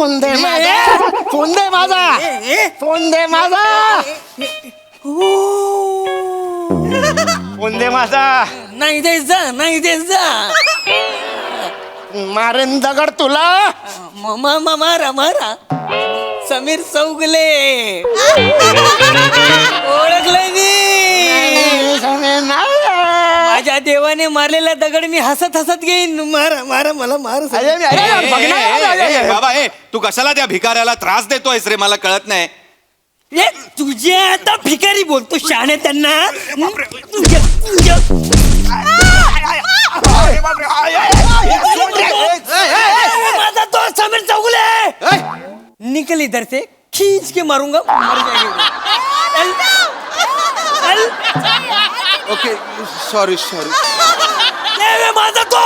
Phone दे माझा, phone दे माझा, phone दे माझा, फोन दे माझा. नाही द्यायचा, नाही द्यायचा. मारेन दगड तुला. मारा मारा. समीर चौगले ओळखलंय मी. माझ्या देवाने मारलेला दगड मी हसत हसत घेईन. मारा मारा मला मार. बाबा तू कशाला त्या भिकाऱ्याला त्रास देतोयस रे, मला कळत नाही. तुझे आता भिकारी बोलतो शहाणे त्यांना. माझा तो समीर चौगले निकल इधर से, खींच के मारूंगा. मर जाएगी. Okay sorry sorry. माझा तो.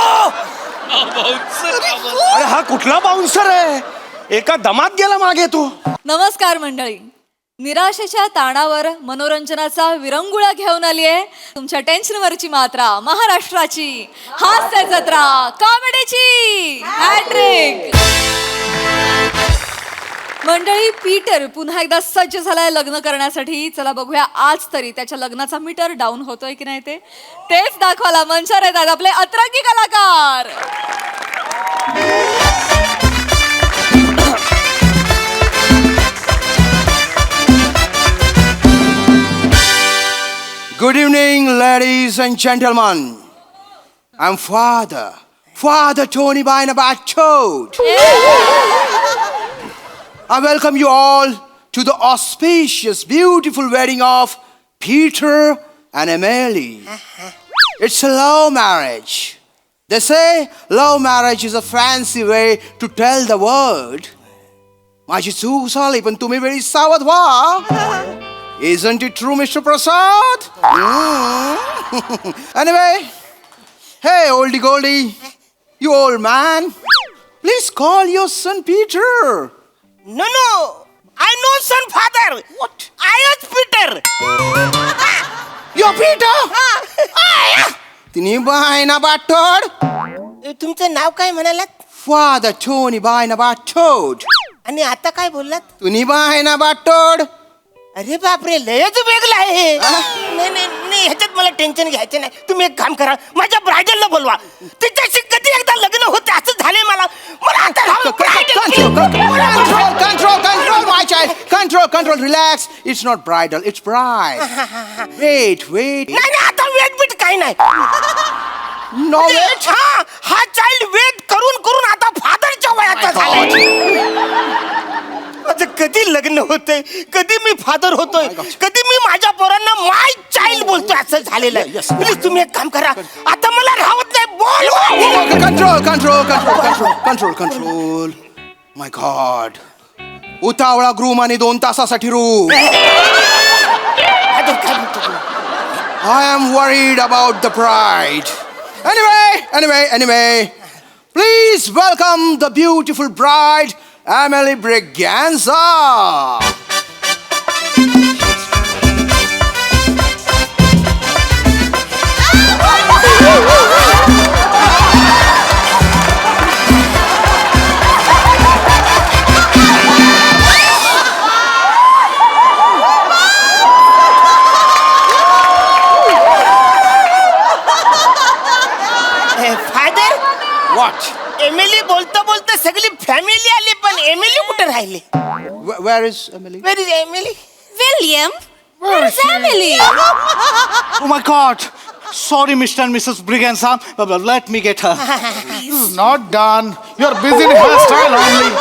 अरे हा कुठला बाउन्सर आहे, एका दमात गेला मागे तू. नमस्कार मंडळी. निराशेच्या ताणावर मनोरंजनाचा विरंगुळा घेऊन आली आहे तुमच्या टेन्शनवरची मात्रा, महाराष्ट्राची हास्य जत्रा, कॉमेडीची हॅट्रिक. मंडळी, पीटर पुन्हा एकदा सज्ज झालाय लग्न करण्यासाठी. चला बघूया आज तरी त्याच्या लग्नाचा मीटर डाऊन होतोय की नाही तेच दाखवायला मंचावर येतात आपले अतरंगी कलाकार. Good evening, ladies and gentlemen. I'm Father Tony Bainabatchot. I welcome you all to the auspicious, beautiful wedding of Peter and Emily. It's a love marriage. They say love marriage is a fancy way to tell the world. माझी चूक झाली पण तुम्ही वेळी सावध व्हा. Isn't it true, Mr. Prasad? Anyway, hey, oldie goldie, you old man, please call your son Peter. No, I know son father. What? I am Peter. You're Peter? तिन्ही बायना बाटोड. तुमचं नाव काय म्हणालात? Father Tony बायना बाटोड. आणि आता काय बोललात? तुम्ही बायना बाटोड. अरे बापरे, लयच वेगळं आहे. नाही ह्याच्यात मला टेन्शन घ्यायचं नाही. तुम्ही एक काम करा, माझ्या ब्रायडलला बोलवा. तिच्याशी कधी एकदा लग्न होते असं झालंय मला. Control, my child. Control. Relax. It's not bridal. It's bride. Wait. नाही आता वेट काय नाही. No wait. हा चाइल्ड वेट करून आता फादरच्या वयाचा झालाय. माझं कधी लग्न होतंय, कधी मी फादर होतोय, कधी मी माझ्या पोरांना माय चाइल्ड बोलतोय असं झालेलं आहे. प्लीज तुम्ही एक काम करा, आता मला राहत नाही. Control. My God. उतावळा ग्रूम आणि 2 तासासाठी room. I am worried about the bride. Anyway. Please welcome the beautiful bride, Emily Braganza. Father, What? Emily बोलता सगळी फॅमिली आली, पण एमिली कुठे राहिली? Where is Emily? Where is Emily? William, where is Emily? Oh my God! Sorry, Mr. and Mrs. Braganza, but let me get her. This is not done. You're busy in hairstyle only.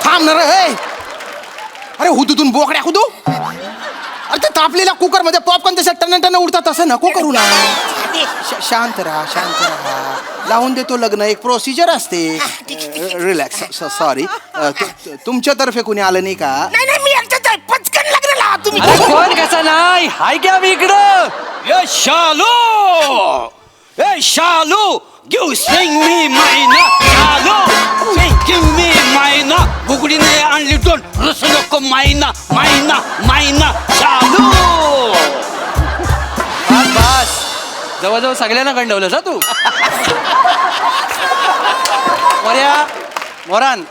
थांब ना रे. अरे हुदूतून बोकड्या हुदू. अरे ते तापलेल्या cooker मध्ये popcorn तसे ton उडतात तसं नको करू ना. शांत राहा. लावून देतो लग्न, एक प्रोसिजर असते. रिलॅक्स. सॉरी. तुमच्यातर्फे कुणी आलं नाही का? नाही मी एकटाच आहे. पचकन लग्न लावा तुम्ही. अरे कोण कसा नाही, हाय क्या मी इकडं. शालू, गिव स्विंग मी मायना. शालू बुकडीने आणली टोन रस नको मायना मायना मायना चालू. बस जवळजवळ सगळ्यांना गंडवलं जा तू. मोरान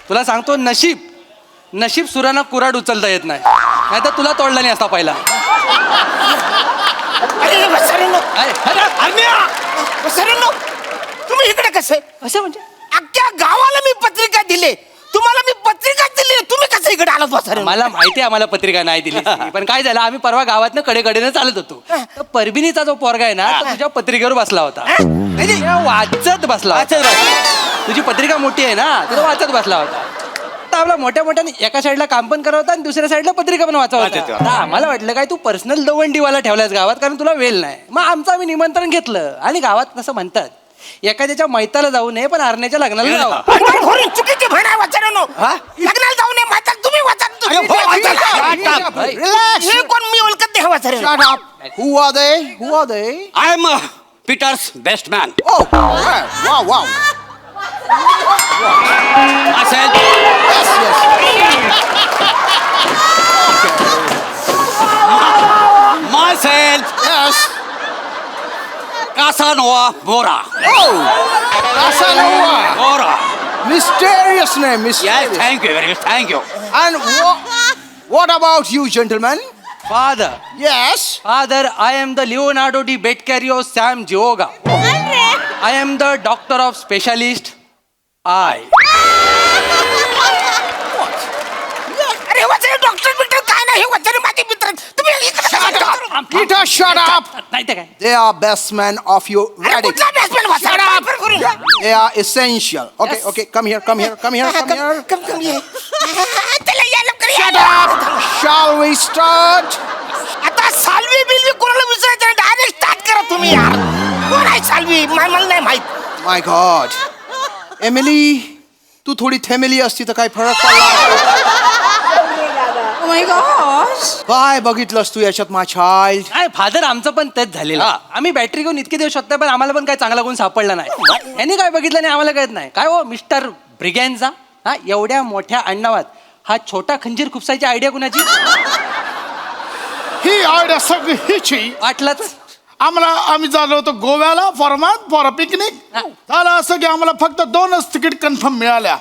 तुला सांगतो नशीब सुरांना कुऱ्हाड उचलता येत नाही तर तुला तोडला नाही असता पहिला. अरे वसरेंनो, वसरेंनो, तुम्ही इकडे कसे? असं म्हणजे अख्ख्या गावाला मी पत्रिका दिली, तुम्हाला मी पत्रिका दिली, तुम्ही कसं इकडे आलात वसरेंनो? मला माहिती आहे आम्हाला पत्रिका नाही दिली पण काय झालं आम्ही परवा गावातनं कडेकडेनं चालत होतो तर परबिनीचा जो पोरगा आहे ना तो तुझ्या पत्रिकेवर बसला होता. नाही, वाचत बसला होता. तुझी पत्रिका मोठी आहे ना तो वाचत बसला होता. तर आपला मोठ्या मोठ्याने एका साईडला काम पण करत होता आणि दुसऱ्या साईडला पत्रिका पण वाचत होता. आता आम्हाला वाटलं काय तू पर्सनल दवंडीवाला ठेवलास गावात कारण तुला वेळ नाही. मग आमचं आम्ही निमंत्रण घेतलं आणि गावात कसं म्हणतात एखाद्याच्या मैताला जाऊ नये पण हरण्याच्या लग्नाला जाऊ. अरे घोरी चुकीची म्हण आहे वसरेंनो. लग्नाला जाऊ नये म्हातार तुम्ही वाचा. Relax. हे कोण मी ओळखत नाही वसरेंनो. Shut up. Who are they? Who are they? I am Peter's best man. Oh, wow, wow. असेल Yes, yes. Myself Yes. Casanova Bora. Oh, Casanova. Bora. Mysterious name, Yes, mysterious. thank you very much, thank you. And what about you, gentlemen? Father Yes. I am the Leonardo di Beccario Sam Gioga. I am the doctor of specialist. अरे वसरे doctor Victor काय नाही, हे वसरे माझे मित्र. तुम्ही इकडे Shut up. Peter, shut up. नाही ते काय They are best men of your अरे wedding. कुठला batsman वसरे? They are essential. Okay, okay. Come here, come here, come here, come here. कम ये. त्याला या लवकर या. Shut up. Shall we start? आता साल्वी बिल्वी कोणाला विचारायचं डायरेक्ट स्टार्ट करा तुम्ही यार. कोण आहे साल्वी? मला नाही माहित. My God. Emily, तू थोडी थेमेली असती तर काय फरक पडला. Oh my gosh. काय बघितलंस तू याच्यात my child? नाही फादर आमचं पण तेच झालेलं. आम्ही बॅटरी घेऊन इतके देऊ शकतो पण आम्हाला पण काय चांगला गुण सापडला नाही. यांनी काय बघितलं नाही आम्हाला कळत नाही. काय हो मिस्टर ब्रिगॅन्झा हा एवढ्या मोठ्या अण्णावात हा छोटा खंजीर खुपसायची आयडिया कुणाची ही आयडिया सगळी हिची. वाटलंच. आम्ही झालो होतो गोव्याला फॉर अ पिकनिक. झालं असं की आम्हाला फक्त 2च तिकीट कन्फर्म मिळाल्या.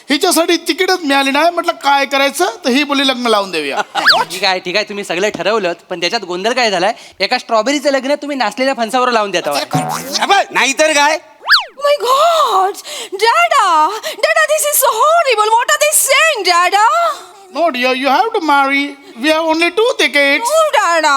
हिच्यासाठी तिकीटच मिळाली नाही. म्हटलं काय करायचं तर ही बोली लग्न लावून देऊया. ठीक आहे तुम्ही सगळं ठरवलं पण त्याच्यात गोंधळ काय झालाय एका स्ट्रॉबेरीचं लग्न तुम्ही नाचलेल्या फणसावर लावून देता. नाहीतर काय. Oh my God. Dada, this is so horrible. What are they saying, Dada? No dear, you have to marry. We have only 2 tickets. Oh, Dada.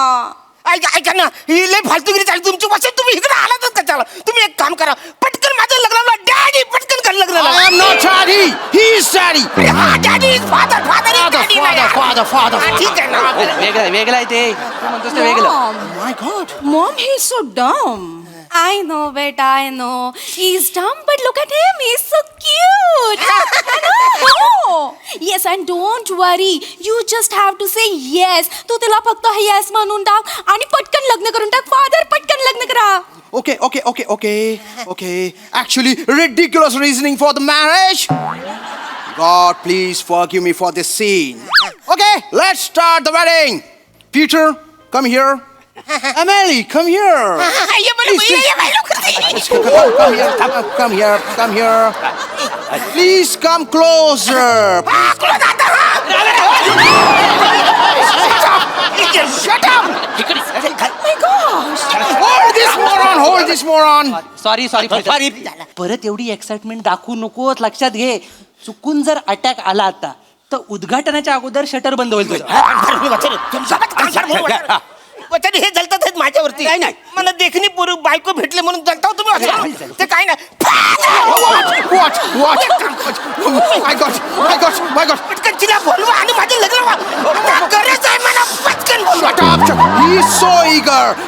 ऐका ना, ही लय फालतूगिरी चालली तुमची. वसरे तुम्ही इकडे आलातच कशाला? तुम्ही एक काम करा, पटकन माझं लग्न डॅडी पटकन कर लग्न. I am not daddy. He is daddy. Daddy father Father. ठीक आहे ना. वेगळं आहे ते तू म्हणतोस ते वेगळं. Mom. My God. Mom, he's so dumb. I know, beta, I know. He's dumb, but look at him. He's so cute. I know. Yes, and don't worry. You just have to say yes. तू तिला फक्त yes म्हणून टाक आणि पटकन लग्न करून टाक. Father, पटकन लग्न करा. Okay. Actually, ridiculous reasoning for the marriage. God, please forgive me for this scene. Okay, let's start the wedding. Peter, come here. Emily, come here. ये बोलो, Please, ये please. लवकर. Come here. Please come closer. Shut up. Oh my gosh. Hold this moron. Sorry परत एवढी excitement दाखवू नकोस. लक्षात घे चुकून जर अटॅक आला आता तर उद्घाटनाच्या अगोदर शटर बंद होईल तुझं. वचन हे जलतात आहेत माझ्यावरती. काय नाही. मला देखणी पूर्व बायको भेटले म्हणून जलता हो तुम्ही वचन. ते काय नाही. What? My God. पटकन तिला बोलवा आणि माझं लग्न व्हा. गरज आहे मला पटकन बोलवा. Shut up.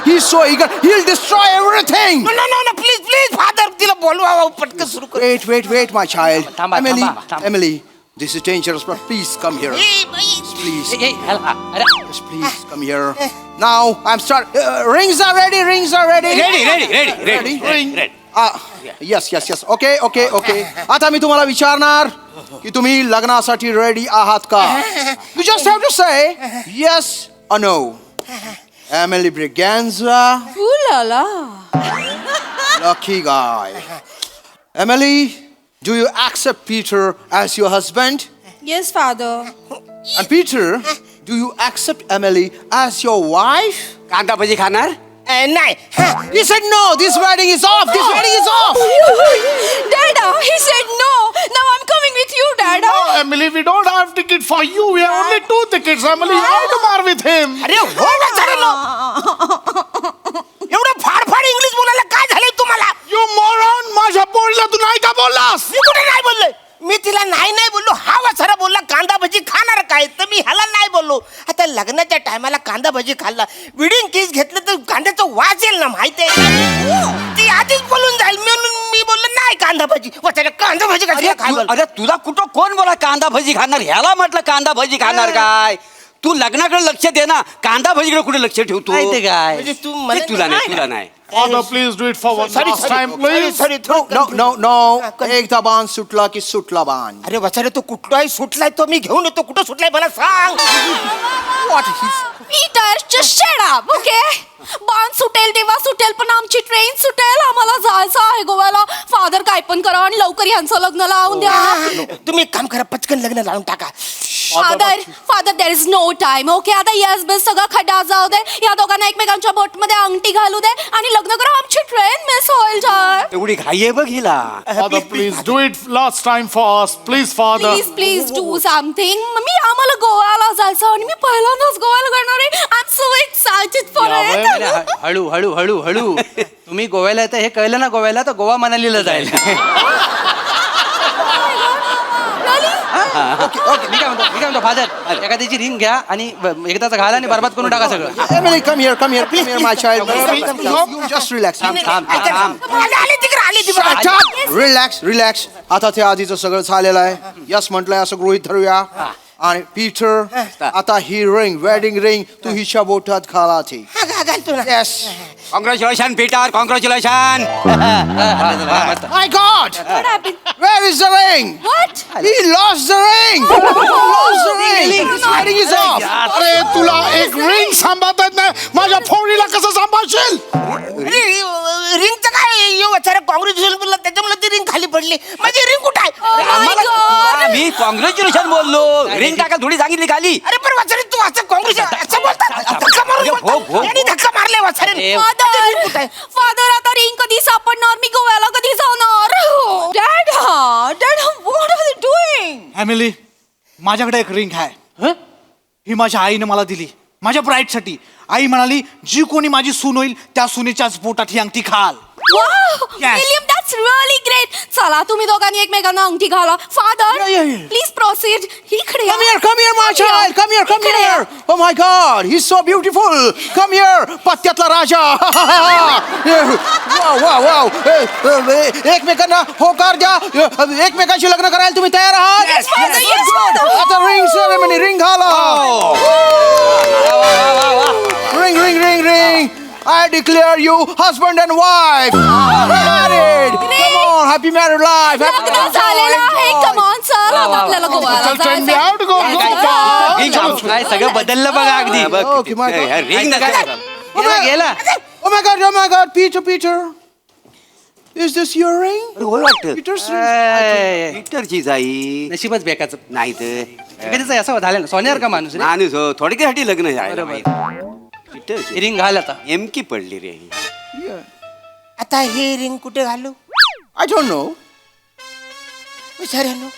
He's so eager. He'll destroy everything. No, please, father, तिला बोलवा पटकन सुरू कर. Wait, my child. थांबा. Emily, this is dangerous, but please come here. Please. Yes, please come here. Now I'm start. Rings are ready. Ready. Ready. Yes yes yes okay okay okay आता मी तुम्हाला विचारणार की तुम्ही लग्नासाठी रेडी आहात का you just have to say yes or no. Emily Braganza, Ooh la la. lucky guy. Emily, do you accept Peter as your husband? Yes, father. And Peter, do you accept Emily as your wife? कांदा भजी खाणार नाही He said no. This wedding is off. This wedding is off. Dada, he said no. Now I'm coming with you, Dada. No, Emily, we don't have ticket for you. We have only 2 tickets. Emily, you have to marry with him. अरे हो म्हाताऱ्यानो. एवढं फाड फाड English बोलायला काय झालंय तुम्हाला You moron! माझ्या पोरीला तू नाही का बोललास? मी कुठे नाही बोललोय मी तिला नाही बोललो हा वासरा बोलला कांदा भजी खाणार काय तर मी ह्याला नाही बोललो आता लग्नाच्या टायमाला कांदा भजी खाल्ला विडिंग केस घेतलं तर कांद्याचं वास येईल ना माहिती आहे ती आधीच बोलून जाईल म्हणून मी बोललो नाही कांदा भजी वासरा कांदा भजी कशाला काय बोल अरे तुला कुठं कोण बोला कांदा भजी खाणार ह्याला म्हटलं कांदा भजी खाणार काय तू लग्नाकडे लक्ष दे ना कांदा भजीकडे कुठे लक्ष ठेवतो माहिती काय म्हणजे तू ते मला तुला नाही तुला नाही Father, please do it for one sorry last time, please. Sorry No. एकदा बाण सुटला की सुटला बाण. अरे वासरे तू कुठलाही सुटलाय तो मी घेऊन येतो कुठं सुटलाय मला सांग What? He's... Peter, just shut up, okay? बाण सुटेल तेव्हा सुटेल पण आमची ट्रेन सुटेल आम्हाला जायचं आहे गोव्याला फादर काय पण करा आणि लवकर यांचं लग्न लावून द्या तुम्ही एक काम करा पटकन लग्न लावून टाका father there is no time okay आता यस बेस सगळं खड्डा जाऊ दे या दोघांना एकमेकांच्या बोट मध्ये अंगठी घालू दे आणि लग्न करा आमची ट्रेन मिस होईल जाय एवढी घाई आहे बघ हिला Father, please do it last time for us. Please, Father. Please do something मी आम्हाला गोव्याला जायचं आणि मी पहिल्यांदाच गोव्याला करणार आहे I am so excited for it अरे, हळू हळू हळू हळू तुम्ही गोव्याला येता हे कळलं ना गोव्याला तर गोवा मनालीला जाईल मी काय म्हणतो फादर एखाद्याची रिंग घ्या आणि एकदाच घाला आणि बरबाद करून टाका सगळं Emily, come here, my child. You just relax. आले तिकडे Relax. आता ते आधीचं सगळं झालेलं आहे यस म्हटलंय असं गृहीत धरूया आणि पीटर आता ही रिंग वेडिंग रिंग तू हिच्या बोटात घाला ती घालतो ना yes congratulation Peter congratulation my God What happened? Where is the ring? What? He lost the ring. Lost the ring. This wedding is off. अरे तुला एक रिंग सांभाळता येत नाही माझ्या फोडीला कसं सांभाळशील रिंगचं काय वाचारा काँग्रेस बोलला त्याच्यामुळे ती रिंग खाली पडली माझी रिंग कुठं आहे my God. मी कॉंग्रॅच्युलेशन बोललो रिंग टाका थोडी सांगितली खाली अरे पण वाचारे तू असं काँग्रेस असं बोलतात धक्का मारून बोलतात. यांनी धक्का मारले वाचारे फादर आता रिंग कधी सापडणार मी गोव्याला कधी जाणार डॅडा what are you doing family माझ्याकडे एक रिंग आहे ही माझ्या आईने मला दिली माझ्या ब्राईडसाठी आई म्हणाली जी कोणी माझी सून होईल त्या सुनेच्याच पोटात ही अंगठी खाल विलियम दॅट्स रिअली ग्रेट चला तुम्ही दोघांनी एकमेकांना अंगठी घाला फादर Yeah. प्लीज प्रोसीड इकडे Come here, my child. Come here. Oh my God, he's so beautiful. Come here, पत्त्यातला राजा. Wow. एकमेकांना होकार द्या. एकमेकांशी लग्न करायला तुम्ही तयार आहात? Yes, father. Yes, father. आता रिंग सेरेमनी रिंग घाला. Ring. I declare you husband and wife. Married. Come on, happy married life. लग्न झालेलं आहे कम ऑन चल आता आपल्याला गोव्याला चल, चल, मी जायचं out go. काय सगळं बदललं बघा अगदी Okay, my God. रिंग गेला Oh my God, Peter. Is this your ring? वाटत Peter's ring. पीटरची जाई नशीबच बेकाचं नाही तर कधीच असं झालं ना सोन्यावर का माणूस रे माणूस हो थोडक्यासाठी लग्न झालं बरोबर. पीटरची रिंग घाल आता नेमकी पडली रे ही. आता हे रिंग कुठे घालू I don't know. विचारानो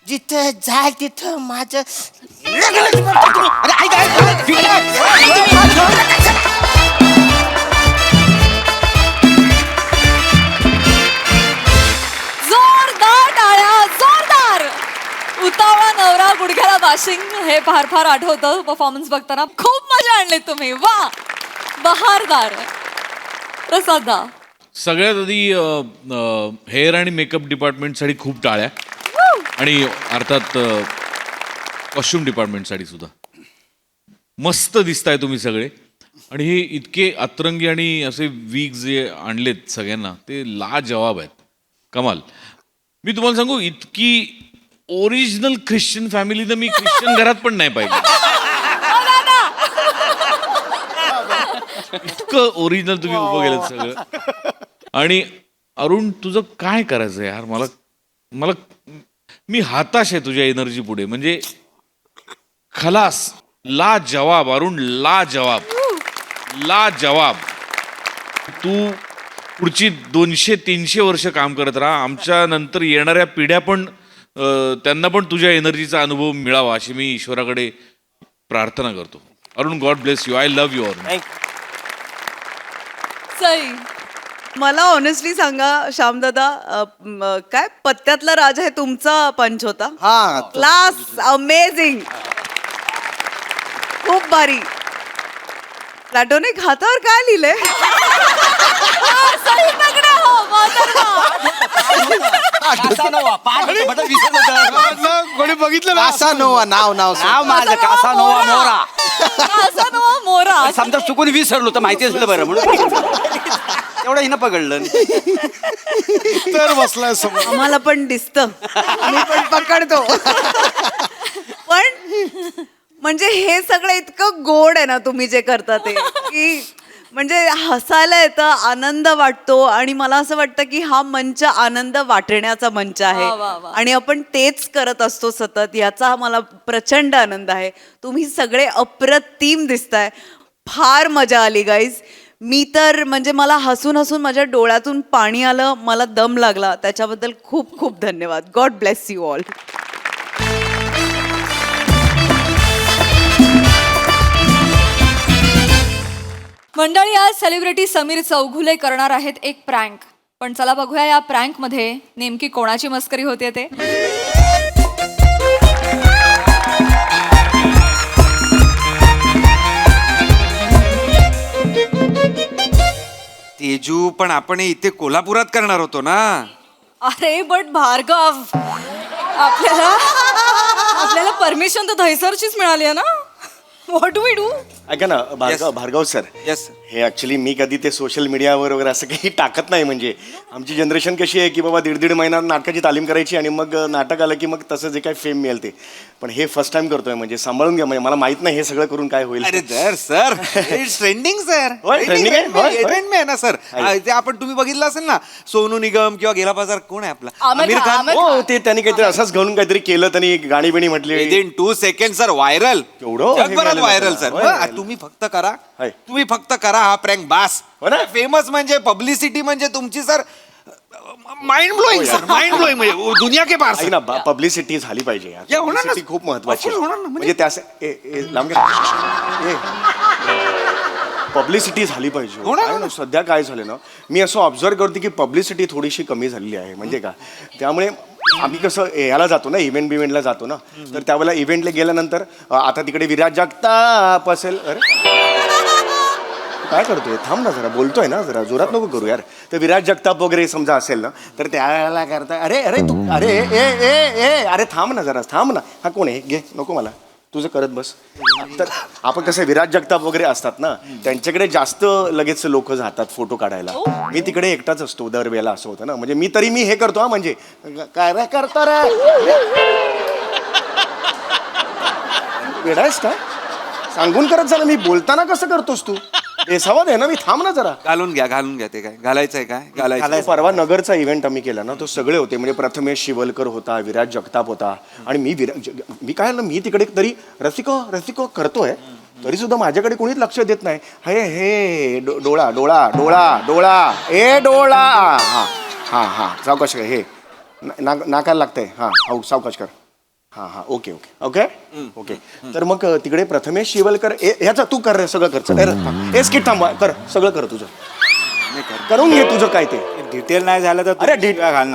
जिथं जाल तिथं माझं लग्नच करतो तुम्ही. अरे, ऐक. जोरदार टाळ्या जोरदार उतावळा नवरा गुडघ्याला बाशिंग हे फार फार आठवतं परफॉर्मन्स बघताना खूप मजा आणली तुम्ही वा बहारदार प्रसादा सगळ्यात आधी हेअर आणि मेकअप डिपार्टमेंटसाठी खूप टाळ्या आणि अर्थात कॉस्ट्युम डिपार्टमेंटसाठी सुद्धा मस्त दिसताय तुम्ही सगळे आणि हे इतके अतरंगी आणि असे वीक जे आणलेत सगळ्यांना ते लाजवाब आहेत. कमाल. मी तुम्हाला सांगू, इतकी ओरिजिनल ख्रिश्चन फॅमिली तर मी ख्रिश्चन घरात पण नाही पाहिजे. इतकं ओरिजिनल तुम्ही उभं केलं सगळं. आणि अरुण, तुझं काय करायचं यार? मला मला मी हताश आहे तुझ्या एनर्जी पुढे. म्हणजे खलास, ला जवाब अरुण, ला जवाब, ला जवाब. तू पुढची 200-300 वर्ष काम करत राहा. आमच्या नंतर येणाऱ्या पिढ्या पण त्यांना पण तुझ्या एनर्जीचा अनुभव मिळावा अशी मी ईश्वराकडे प्रार्थना करतो. Arun, God bless you. I love you Arun. Sai, मला ऑनेस्टली सांगा श्यामदादा, काय पत्त्यातला राजा हे तुमचा पंच होता? हा, क्लास, अमेझिंग, खूप भारी. प्लॅटोनिक हातावर काय लिहिलंय? सई पकडा हो, मोहतरमा. कासानोवा, पाच होते, बटन विसरलो तर. म्हटलं, कोणी बघितलं ना? कासानोवा नाव नाव माझं कासानोवा मोरा. कासानोवा मोरा. समजा चुकून विसरलो तर माहिती असलं बरं म्हणून एवढं हिनं पकडलं. तर बसलाय समोर. आम्हाला पण दिसतं, आम्ही पण पकडतो. पण म्हणजे हे सगळं इतकं गोड आहे ना तुम्ही जे करता ते, की म्हणजे हसायला येतं, आनंद वाटतो. आणि मला असं वाटतं की हा मंच आनंद वाटण्याचा मंच आहे आणि आपण तेच करत असतो सतत. याचा मला प्रचंड आनंद आहे. तुम्ही सगळे अप्रतिम दिसताय. फार मजा आली गाईज. मी तर म्हणजे मला हसून हसून माझ्या डोळ्यातून पाणी आलं, मला दम लागला. त्याच्याबद्दल खूप खूप धन्यवाद. God bless you all. मंडळी, आज सेलिब्रिटी समीर चौघुले करणार आहेत एक प्रँक. पण चला बघूया या प्रँक मध्ये नेमकी कोणाची मस्करी होते ते. तेजू, पण आपण हे इथे कोल्हापुरात करणार होतो ना. अरे बट भार्गव, आपल्याला परमिशन तर दहिसरचीच मिळाली आहे ना. What do we do? ऐका ना भार्गव सर, येस. हे ऍक्च्युली मी कधी ते सोशल मीडियावर वगैरे असं काही टाकत नाही. म्हणजे आमची जनरेशन कशी आहे की बाबा 1.5 महिना नाटकाची तालीम करायची आणि मग नाटक आलं की मग तसं जे काही फेम मिळेल ते. पण हे फर्स्ट टाइम करतोय, म्हणजे सांभाळून घ्या. म्हणजे मला माहित नाही हे सगळं करून काय होईल. अरे sir, sir it's trending sir. होय, trending आहे? होय, होय. ट्रेंड आहे ना सर. ते आपण तुम्ही बघितलं असेल ना, सोनू निगम किंवा गेला बाजार कोण आहे आपला, आमिर खान. हो, ते त्यांनी काहीतरी असंच घेऊन काहीतरी केलं, त्यांनी गाणी बिणी म्हटली. Within 2 second sir viral. केवढं जगभरात हे व्हायरल झालं सर. होय, होय. तुम्ही फक्त करा, होय. तुम्ही फक्त करा हा प्रँक बास. हो ना? फेमस म्हणजे पब्लिसिटी म्हणजे तुमची sir mind blowing sir, mind blowing म्हणजे दुनिया के पार. ऐक ना, पब्लिसिटी झाली पाहिजे यार. या, होणार ना. Publicity खूप महत्वाची Of course होणार ना. म्हणजे पब्लिसिटी झाली पाहिजे. होणार काय ना, सध्या काय झालं ना, मी असं ऑब्झर्व करते की पब्लिसिटी थोडीशी कमी झालेली आहे. म्हणजे का, त्यामुळे आम्ही कसं याला जातो ना, इव्हेंटला जातो ना, तर त्यावेळेला इव्हेंटला गेल्यानंतर आता तिकडे विराज जगताप असेल. अरे काय करतोय, थांब ना जरा, बोलतोय ना, जरा जोरात नको करू यार. तर विराज जगताप वगैरे समजा असेल ना, तर त्याला करता अरे अरे तू अरे ए ए ए अरे थांब ना जरा, थांब ना. हा कोण आहे, घे, नको मला, तुझं करत बस. तर आपण कसं विराज जगताप वगैरे असतात ना, त्यांच्याकडे जास्त लगेच लोक जातात फोटो काढायला. मी तिकडे एकटाच असतो दरवेळेला, असं होतं ना. म्हणजे मी हे करतो हा, म्हणजे काय रे करतो रे, वेडायस काय, सांगून करत झालं. मी बोलताना कसं करतोस तू, बेसावा दे ना, मी थांब ना जरा. घालून घ्या ते काय घालायचंय, काय घालायचं. परवा नगरचा इव्हेंट आम्ही केला ना, तो सगळे होते. म्हणजे प्रथमेश शिवलकर होता, विराज जगताप होता आणि मी काय ना, मी तिकडे तरी रसिको करतोय, तरी सुद्धा माझ्याकडे कोणीच लक्ष देत नाही. हे डोळा डोळा डोळा डोळा ए डोळा, हा हा हा सावकाश कर, हे नाकायला लागतंय, हा हो सावकाश कर, हा हा ओके ओके ओके ओके. तर मग तिकडे प्रथमेश शिवलकर, ह्याचं तू कर रे, सगळं कर. ए स्किट थांबवा, कर सगळं, कर तुझं, करून घे तुझं काय ते. डिटेल नाही झालं तर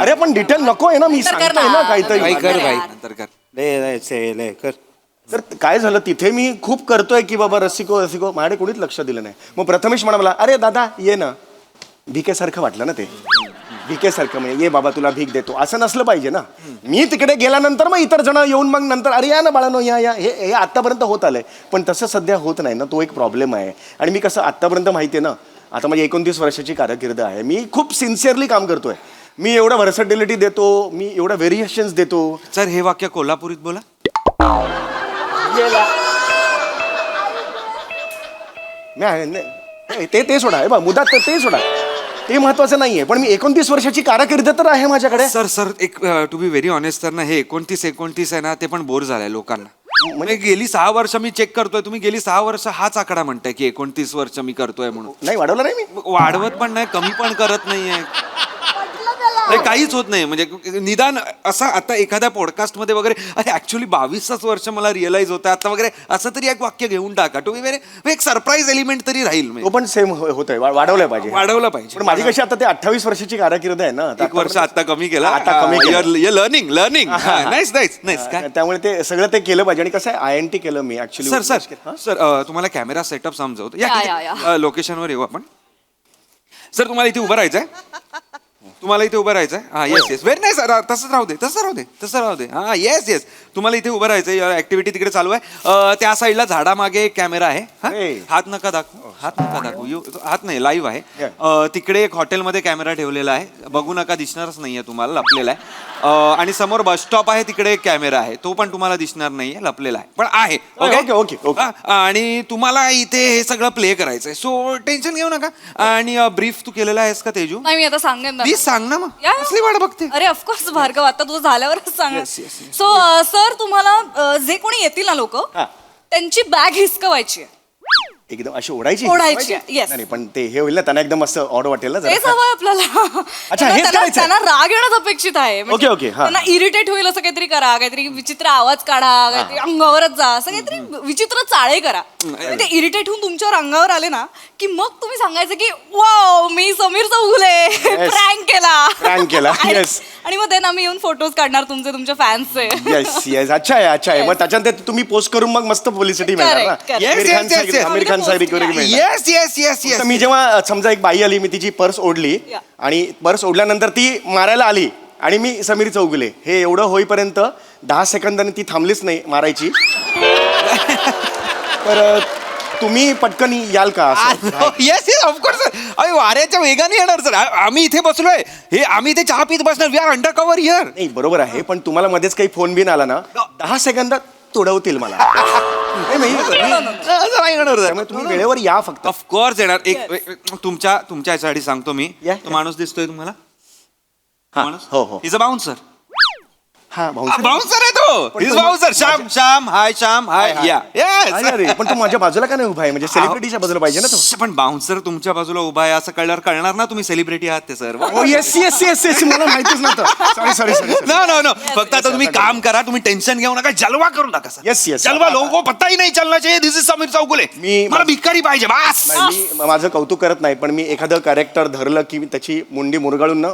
अरे पण डिटेल नको आहे ना, मी सांगतोय ना काहीतरी. कर भाई, नंतर कर. तर काय झालं, तिथे मी खूप करतोय की बाबा रसिको, माझ्याकडे कोणीच लक्ष दिलं नाही. मग प्रथमेश म्हणा मला, अरे दादा ये ना, भिकेसारखं वाटलं ना ते. भिके सारखं म्हणजे ये बाबा तुला भीक देतो असं नसलं पाहिजे ना. मी तिकडे गेल्यानंतर मग इतर जण येऊन मग नंतर अरे या ना बाळानो या हे आतापर्यंत होत आलंय, पण तसं सध्या होत नाही ना, तो एक प्रॉब्लेम आहे. आणि मी कसं आतापर्यंत माहितीये ना, आता माझी 29 वर्षाची कारकीर्द आहे, मी खूप सिन्सिअरली काम करतोय. मी एवढं व्हर्सॅटिलिटी देतो, मी एवढं व्हेरिएशन्स देतो. सर हे वाक्य कोल्हापुरीत बोला. ते सोडा आहे बा मुद्दा, ते सोडा, ते महत्वाचं नाहीये. पण मी 29 वर्षाची कारकीर्द तर आहे माझ्याकडे. सर एक टू बी व्हेरी ऑनेस्ट तर ना, हे 29 आहे ना, ते पण बोर झालंय लोकांना. म्हणजे गेली 6 वर्ष मी चेक करतोय, तुम्ही गेली 6 वर्ष हाच आकडा म्हणताय की 29 वर्ष मी करतोय म्हणून. नाही वाढवलं नाही मी. वाढवत पण नाही, कमी पण करत नाहीये. काहीच होत नाही. म्हणजे निदान असा आता एखाद्या पॉडकास्ट मध्ये वगैरे अरे ऍक्च्युली 22 वर्ष मला रिअलाइज होतं आता वगैरे, असं तरी एक वाक्य घेऊन टाका. टू बी व्हेरी एक सरप्राईज एलिमेंट तरी राहील. तो पण सेम होतोय, वाढवलं पाहिजे. वाढवलं पाहिजे. पण माझी कशी आता ते 28 वर्षाची कारकीर्द आहे ना, 1 वर्ष आता कमी केला. आता कमी केलं. लर्निंग नाईस काय. त्यामुळे ते सगळं ते केलं पाहिजे. आणि कसं आहे INT केलं मी ऍक्च्युली. सर तुम्हाला कॅमेरा सेटअप समजवतो. या. लोकेशनवर येऊ आपण. सर तुम्हाला इथे उभं राहायचंय, तुम्हाला इथे उभं राहायचंय. हा येस व्हेरी नाईस. तसंच राहू दे. हा येस तुम्हाला इथे उभं राहायचंय. ऍक्टिव्हिटी तिकडे चालू आहे. त्या साईडला झाडामागे एक कॅमेरा आहे. हात नका दाखवू. हात नाही, लाईव्ह आहे. तिकडे एक हॉटेलमध्ये कॅमेरा ठेवलेला आहे, बघू नका, दिसणारच नाहीये तुम्हाला, लपलेला आहे. आणि समोर बस स्टॉप आहे, तिकडे एक कॅमेरा आहे, तो पण तुम्हाला दिसणार नाहीये, लपलेला आहे, पण आहे. ओके. आणि तुम्हाला इथे हे सगळं प्ले करायचंय, सो टेन्शन घेऊ नका. आणि ब्रीफ तू केलेला आहेस का तेजू? नाही, मी आता सांगेन ना. प्लीज सांग ना. मग या. कसली वाट बघते? अरे ऑफकोर्स भार्गव, आता तुझं झाल्यावरच सांग. सो सर, तुम्हाला जे कोणी येतील ना लोक, त्यांची बॅग हिसकवायची आहे. एकदम अशी ओढायची. Yes. नाही पण ते हे होईल ना, त्यांना एकदम मस्त ऑड वाटेल ना तेच हवं आपल्याला. अच्छा, हेच करायचं. त्यांना राग येणंच अपेक्षित आहे. म्हणजे ओके, हा. त्यांना इरिटेट होईल असं काहीतरी करा, काहीतरी विचित्र आवाज काढा, काहीतरी अंगावरच जा, असं काहीतरी विचित्र चाळे करा. ते इरिटेट होऊन तुमच्यावर अंगावर आले ना, की मग तुम्ही सांगायचं की वाव, मी समीर चौगुले प्रँक केला. येस. आणि मग त्यांना आम्ही येऊन फोटोज काढणार तुमच्या फॅन्सचे. येस. अच्छा आहे. मग त्याच्यानंतर तुम्ही पोस्ट करून मग मस्त पब्लिसिटी मिळणार ना. आमिर खान साहेब येस. मी जेव्हा समजा एक बाई आली, मी तिची पर्स ओढली आणि पर्स ओढल्यानंतर ती मारायला आली आणि मी समीर चौगुले हे एवढं होईपर्यंत 10 सेकंदांनी ती थांबलीच नाही मारायची. तर तुम्ही पटकन याल का? Yes of course. अरे वाऱ्याच्या वेगाने येणार सर. आम्ही इथे बसलोय, हे आम्ही इथे चहा पीत बसणार. We are under cover here. नाही बरोबर आहे, पण तुम्हाला मध्येच काही फोन बिन आला ना, 10 सेकंदात तोडवतील मला. त्यामुळे तुम्ही वेळेवर या फक्त. ऑफकोर्स येणार. एक तुमच्या याच्यासाठी सांगतो मी. तो माणूस दिसतोय तुम्हाला? हो. Is a bouncer. हा बाउन्सर आहे तो. Is bouncer. श्याम हाय या. अरे पण तो माझ्या बाजूला का नाही उभा आहे? म्हणजे सेलिब्रिटीच्या बाजूला पाहिजे ना तो. पण बाउन्सर तुमच्या बाजूला उभा आहे असं कळणार ना तुम्ही सेलिब्रिटी आहात ते सर. येस मला माहितीच नव्हतं. सॉरी. नो. फक्त आता तुम्ही काम करा, तुम्ही टेन्शन घेऊ नका, जलवा करू नका सर. येस. जलवा लोगो पत्ता ही नाही चलना चाहिए. दिस इज समीर चौगुले. मला भिकारी पाहिजे बस. मी माझं कौतुक करत नाही, पण मी एखादं कॅरेक्टर धरलं की त्याची मुंडी मुरगाळून ना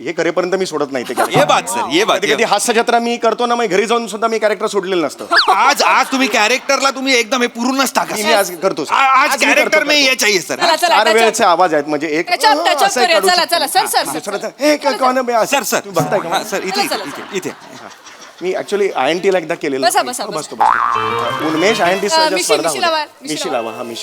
हे करेपर्यंत मी सोडत नाही ते. ये बात सर, ये बात. कधी हास्य जत्रा मी करतो ना, मग घरी जाऊन सुद्धा मी कॅरेक्टर सोडलेलं नसतं. आज तुम्ही कॅरेक्टरला तुम्ही एकदम हे पूर्णच टाका. मी आज करतो. आज कॅरेक्टर में ये चाहिए सर. 4 वेळेचे आवाज आहेत म्हणजे एक चला सर. तुम्ही बघताय का? सर इथे मी ऍक्च्युअली INT ला एकदा केलेलं. बसतो. उन्मेष INT स्पर्धा होत्या. मिशी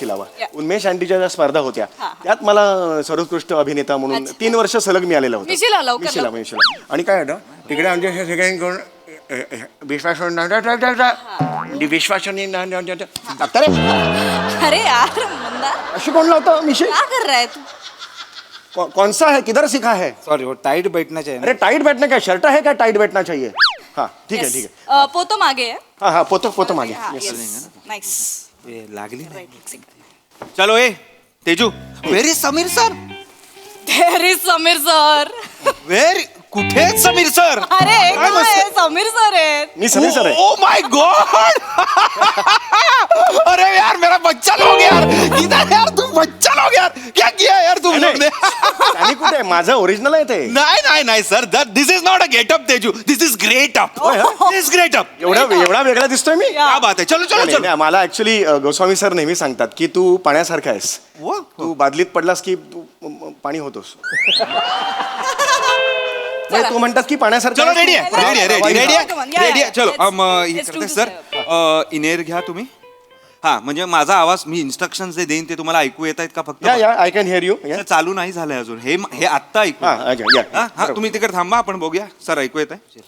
लावा. उन्मेष INTच्या ज्या स्पर्धा होत्या त्यात मला सर्वोत्कृष्ट अभिनेता म्हणून 3 वर्ष सलग मिळालेला होता. मिशीला. आणि काय होतं तिकडे आमच्या हे सगळ्यांकडून विश्वास अरे यार अशी कोण लावतं मिशी? क्या कर रहा है तू? कौन सा है, किधर सीखा है? सॉरी, वो टाइट बैठना चाहिए. अरे टाइट बैठना क्या शर्ट है क्या टाइट बैठना चाहिए? हाँ ठीक है. पोतो मागे है. हाँ पोतो मागे. नाइस. लागली. चलो Teju. Very Sameer sir. Very कुठे समीर सर? अरे समीर सर है. मी समीर सर है. Oh my God. अरे यार मेरा बच्चा लोग यार, इधर यार तू बच्चा क्या लोग यार क्या किया यार तुम लोग ने आणि कुठे माझं ओरिजिनल आहे ते नाही नाही sir this is not a getup Teju this is great up this great up एवढा वेगळा दिसतोय मी क्या बात आहे चलो चलो नाही, चलो नाही, मला ऍक्च्युली गोस्वामी सर नेहमी सांगतात की तू पाण्यासारखा आहेस तू बादलीत पडलास की तू पाणी होतोस नाही, तू म्हणतात की पाण्यासारखं चलो आहेस रेडी तू. आहे रेडी आहे रेडी रेडी Come on, आहे yeah, रेडी आहे yeah. चलो Let's- हे let's do करते this, सर इनेर घ्या तुम्ही हा म्हणजे माझा आवाज मी इन्स्ट्रक्शन जे देईन ते तुम्हाला ऐकू येत आहेत का फक्त या आय कॅन हिअर यू ते चालू नाही झालंय अजून हे आत्ता ऐकू हा, अच्छा, या. हा, हा, तुम्ही तिकडे थांबा आपण बघूया सर ऐकू येत आहे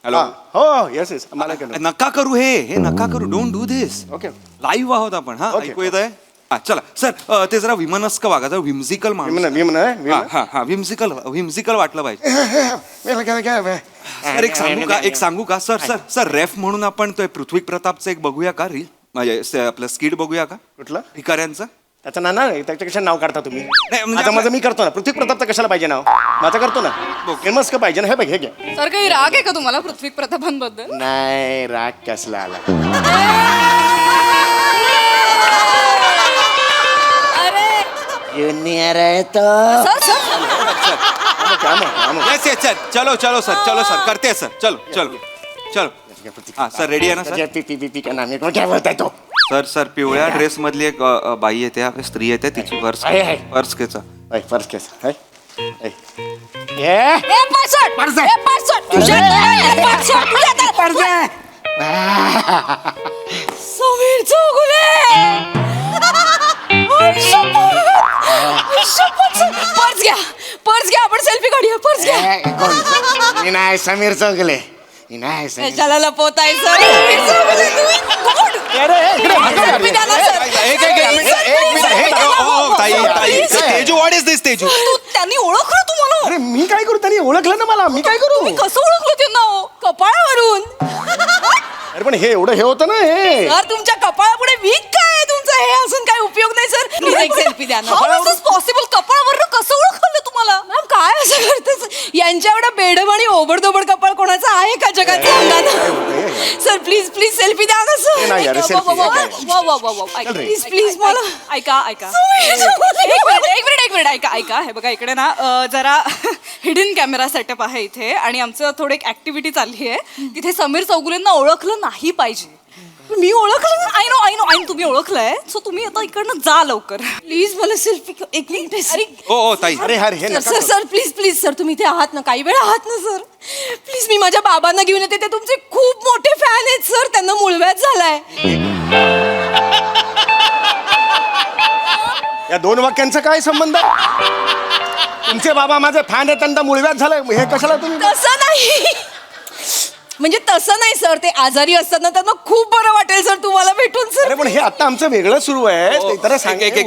हॅलो हो येस येस मला नका करू हे नका करू don't do this okay live आहोत आपण हा Okay. ऐकू येत आहे हा चला सर ते जरा विमनस्क वागा जरा विम्झिकल माणूस हा विम्झिकल वाटलं पाहिजे सर एक सांगू का सर रेफ म्हणून आपण तो पृथ्वी प्रतापचं एक बघूया का रील म्हणजे आपलं स्किट बघूया का कुठलं भिकाऱ्यांचं त्याचं ना नाही त्याच्या कशा नाव काढता तुम्ही नाही, म्हणजे आता माझं मी करतो ना पृथ्वी प्रतापचं कशाला पाहिजे नाव माझं करतो ना फेमस का पाहिजे ना हे बघ हे घ्या सर काही राग आहे का तुम्हाला पृथ्वी प्रतापांबद्दल नाही राग कसला आला अरे ज्युनियर आहे तो येस येस सर चलो सर करते सर चलो हा सर रेडी आहे ना सर पी का नाम आहे काय बोलताय तो सर पिवळ्या ड्रेस मधली एक बाई येते आपली स्त्री येते तिची पर्स आहे, आहे. पर्स घ्यायचा फर्स्ट केस समीर चौगुले पर्स घ्या आपण सेल्फी काढूया पर्स घ्या मी नाही समीर चौगले मी नाही समीर कशाला लपवताय सर समीर चौगुले तुम्ही कोण? Selfie द्या ना, sir. तेजू व्हॉट इज दिस तेजू त्यांनी ओळखलं तुम्हाला अरे मी काय करू त्यांनी ओळखलं ना मला मी काय करू कसं ओळखलं त्यांना हो? कपाळावरून अरे पण हे एवढं हे होतं ना हे सर तुमच्या कपाळापुढे वीक काय आहे तुमचं हे असून काय उपयोग नाही सर प्लीज एक सेल्फी द्या ना पॉसिबल कपाळावरून कसं ओळखलं तुम्हाला मॅम काय असं करतं यांच्या एवढं बेडम आणि ओबडधोबड कपाळ कोणाचं आहे का जगात सांगा ना सर प्लीज सेल्फी द्या ना हे नाही यार, selfie हे काय? प्लीज प्लीज मला ऐका एक मिनिट ऐका हे बघा इकडे ना जरा हिडन कॅमेरा सेटअप आहे इथे आणि आमचं थोडी एक ऍक्टिव्हिटी चालली आहे तिथे समीर चौगुलेंना ओळखलं नाही पाहिजे मी ओळखलं आय नो तुम्ही ओळखलंय सो तुम्ही आता इकडनं जा लवकर प्लीज मला सेल्फी एक मिनिट ओ ताई अरे यार हे नका सर प्लीज सर तुम्ही इथे आहात ना काही वेळ आहात ना सर प्लीज मी माझ्या बाबांना घेऊन येते ते तुमचे खूप मोठे फॅन आहेत सर त्यांना मुळव्याध झालाय या दोन वाक्यांचा काय संबंध तुमचे बाबा माझे फॅन आहेत त्यांना मुळव्याध झालंय हे कशाला तुम्ही तसं नाही म्हणजे तसं नाही सर ते आजारी असतात ना त्यांना खूप बरं वाटेल सर तुम्हाला भेटून सर अरे पण हे आता आमचं वेगळं सुरू आहे ते तर सांग एक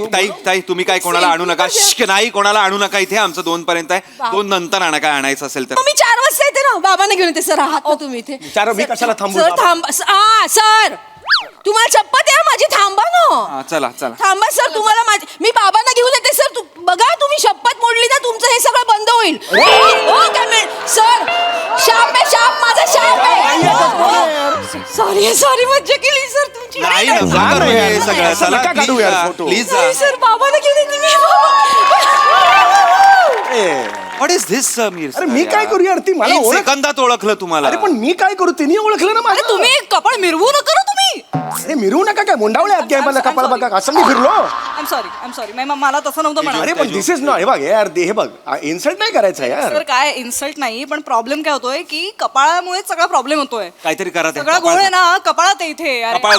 ताई तुम्ही काय कोणाला आणू नका शिक नाही कोणाला आणू नका इथे आमचं 2 पर्यंत आहे 2 नंतर आणा काय आणायचं असेल तर मग मी 4 वाजता येते ना बाबांना घेऊन येते सर आहात ना तुम्ही इथे विचारा मी कशाला थांबू सर थांबा सर तुम्हाला चप्पत आहे माझी थांबा ना चला थांबा सर तुम्हाला मी बाबांना घेऊन येते सर बघा तुम्ही शपथ मोडली ना तुमचं हे सगळं बंद होईल सर शाप आहे शाप माझा शाप आहे सॉरी मज्जा केली सर तुमची नाही ना जा रे हे सगळं असं नका काढू यार photo. प्लीज नाही, सर बाबांना घेऊन येते मी व्हॉट इज दिस समीर अरे मी काय करू यार ती मला एक ओळख सेकंदात ओळखलं तुम्हाला अरे पण मी काय करू तिने ओळखलं ना अरे मला तुम्ही कपाळ मिरवू नका ना तुम्ही अरे मिरवू नका काय मुंडावळे आत काय मला कपाळ बघा असं मी फिरलो आय एम सॉरी मला तसं नव्हतं अरे म्हणा पण दिस इज नॉट हे बघ यार हे बघ इन्सल्ट नाही करायचं यार सर काय इन्सल्ट नाही पण प्रॉब्लेम काय होतोय की कपाळामुळे सगळा प्रॉब्लेम होतोय काहीतरी करा ते सगळा गोळ आहे ना कपाळात आहे इथे अरे. कपाळ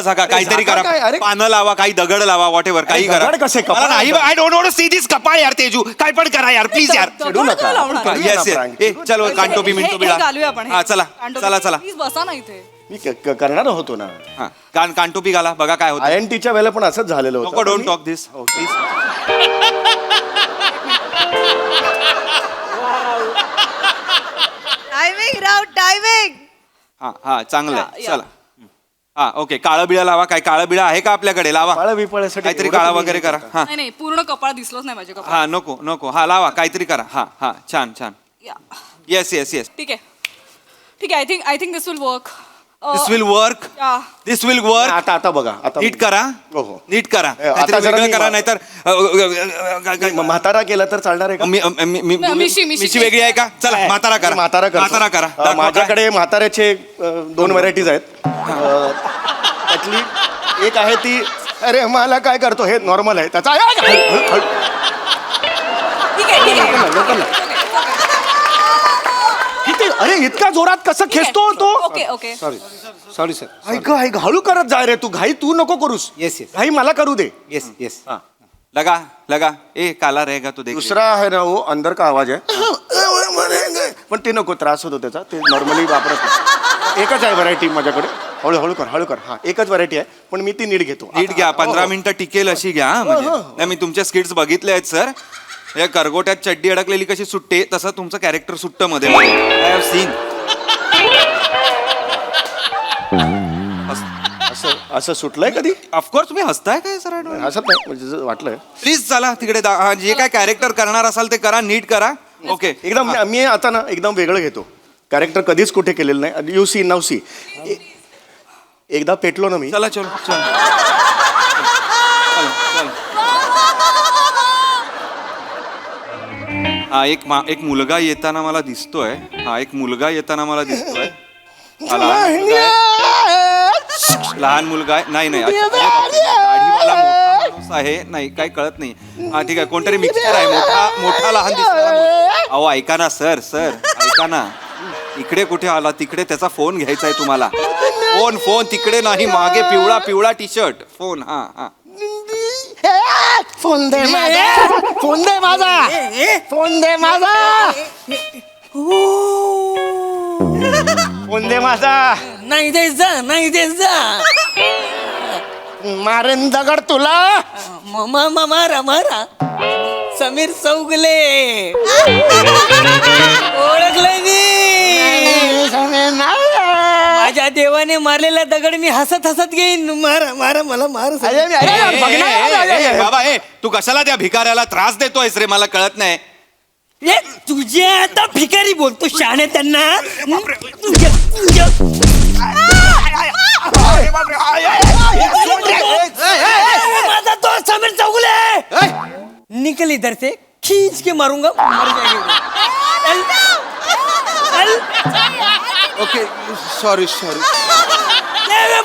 झाका काहीतरी झाका काय? करा अरे. पानं लावा काही दगड लावा वॉट एव्हर काही करा दगड कसे? मला कपाळ? नाही I don't want to see this कपाळ यार तेजू काय पण करा यार प्लीज यार दगड चिडू नका. का लावणार? आपण येस prank. ए चलो कांटोपी हे- मिंटो हे बिळा घालूया आपण हे. हा चला कांटोपी. प्लीज बसा ना इथे मी करणार होतो ना हा कांटोपी घाला बघा काय होतं INTच्या वेळेला पण असंच झालेलं होतं नको don't talk this please timing हा चांगलं या, आहे या. चला हा ओके काळं बिळा लावा काय काळं बिळा आहे का आपल्याकडे लावा काळं बिळासाठी काहीतरी एवढं काळा तुम्ही वगैरे करा हा नाही पूर्ण कपाळ दिसलंच नाही माझे कपाळ हा नको हा लावा काहीतरी करा हा छान या. येस ठीक आहे I think this will work this will work Yeah. This will work आता आता बघा आता नीट करा हो, हो. नीट करा आता काहीतरी जरा वेगळं मी करा मा- नाहीतर म्हातारा केला तर चालणार आहे का मिशी- मिशी वेगळी आहे का चला म्हातारा करा म्हातारा करतो. म्हातारा करा दाखवा माझ्याकडे म्हाताऱ्याचे 2 व्हरायटीज आहेत त्यातली एक आहे ती अरे मला काय करतो हे नॉर्मल आहे त्याचा ठीक आहे किती अरे इतका जोरात कसं खेचतो तो okay okay sorry sorry sir ऐक ऐक हळू करत जा रे तू घाई तू नको करूस येस येस घाई मला करू दे येस येस लगा लगा ए काला रहेगा तो देख दुसरा आहे ना वो अंदर का आवाज आहे पण ते नको त्रास होतो त्याचा ते नॉर्मली वापरत नाही. एकच आहे व्हरायटी माझ्याकडे हळू कर हा एकच व्हरायटी आहे पण मी ती नीट घेतो नीट घ्या 15 मिनिटं टिकेल अशी घ्या हा, म्हणजे नाही मी तुमच्या स्किट्स बघितले आहेत सर या करगोट्यात चड्डी अडकलेली कशी सुटते तसं तुमचं कॅरेक्टर सुट्ट मध्ये आय हॅव सीन असं असं सुटलंय कधी ऑफकोर्स तुम्ही हसताय काय सर हसत नाही म्हणजे जसं वाटलंय प्लीज चला तिकडे हा, जे काय कॅरेक्टर करणार असाल ते करा नीट करा ओके एकदम मी आता ना एकदम वेगळं घेतो कॅरेक्टर कधीच कुठे केलेलं नाही यू सी नाव सी एकदा पेटलो ना मी चला चलो चलो हा एक मुलगा येताना मला दिसतोय एक मुलगा येताना मला दिसतोय हा, लहान मुलगा आहे नाही नाही अच्छा, दाढीवाला मोठा माणूस आहे नाही काही कळत नाही हा ठीक आहे कोणतरी मिक्सर आहे मोठा लहान दिसतो अहो ऐका ना सर ऐका ना इकडे कुठे आला तिकडे त्याचा फोन घ्यायचा आहे तुम्हाला फोन तिकडे नाही मागे पिवळा टी शर्ट फोन हा फोन दे माझा फोन दे माझा फोन दे माझा फोन दे माझा नाही द्यायचा मारेन दगड तुला मारा समीर चौगले ओळखलंय मी माझ्या देवाने मारलेला दगड मी हसत घेईन मारा मला मार बाबा तू कशाला त्या भिकाऱ्याला त्रास देतोयस रे मला कळत नाही तुझे आता भिकारी बोलतो शाणे त्यांना माझा तो समीर चौगले निकल इधर से खींच के मारूंगा मर जाएगी ओके सॉरी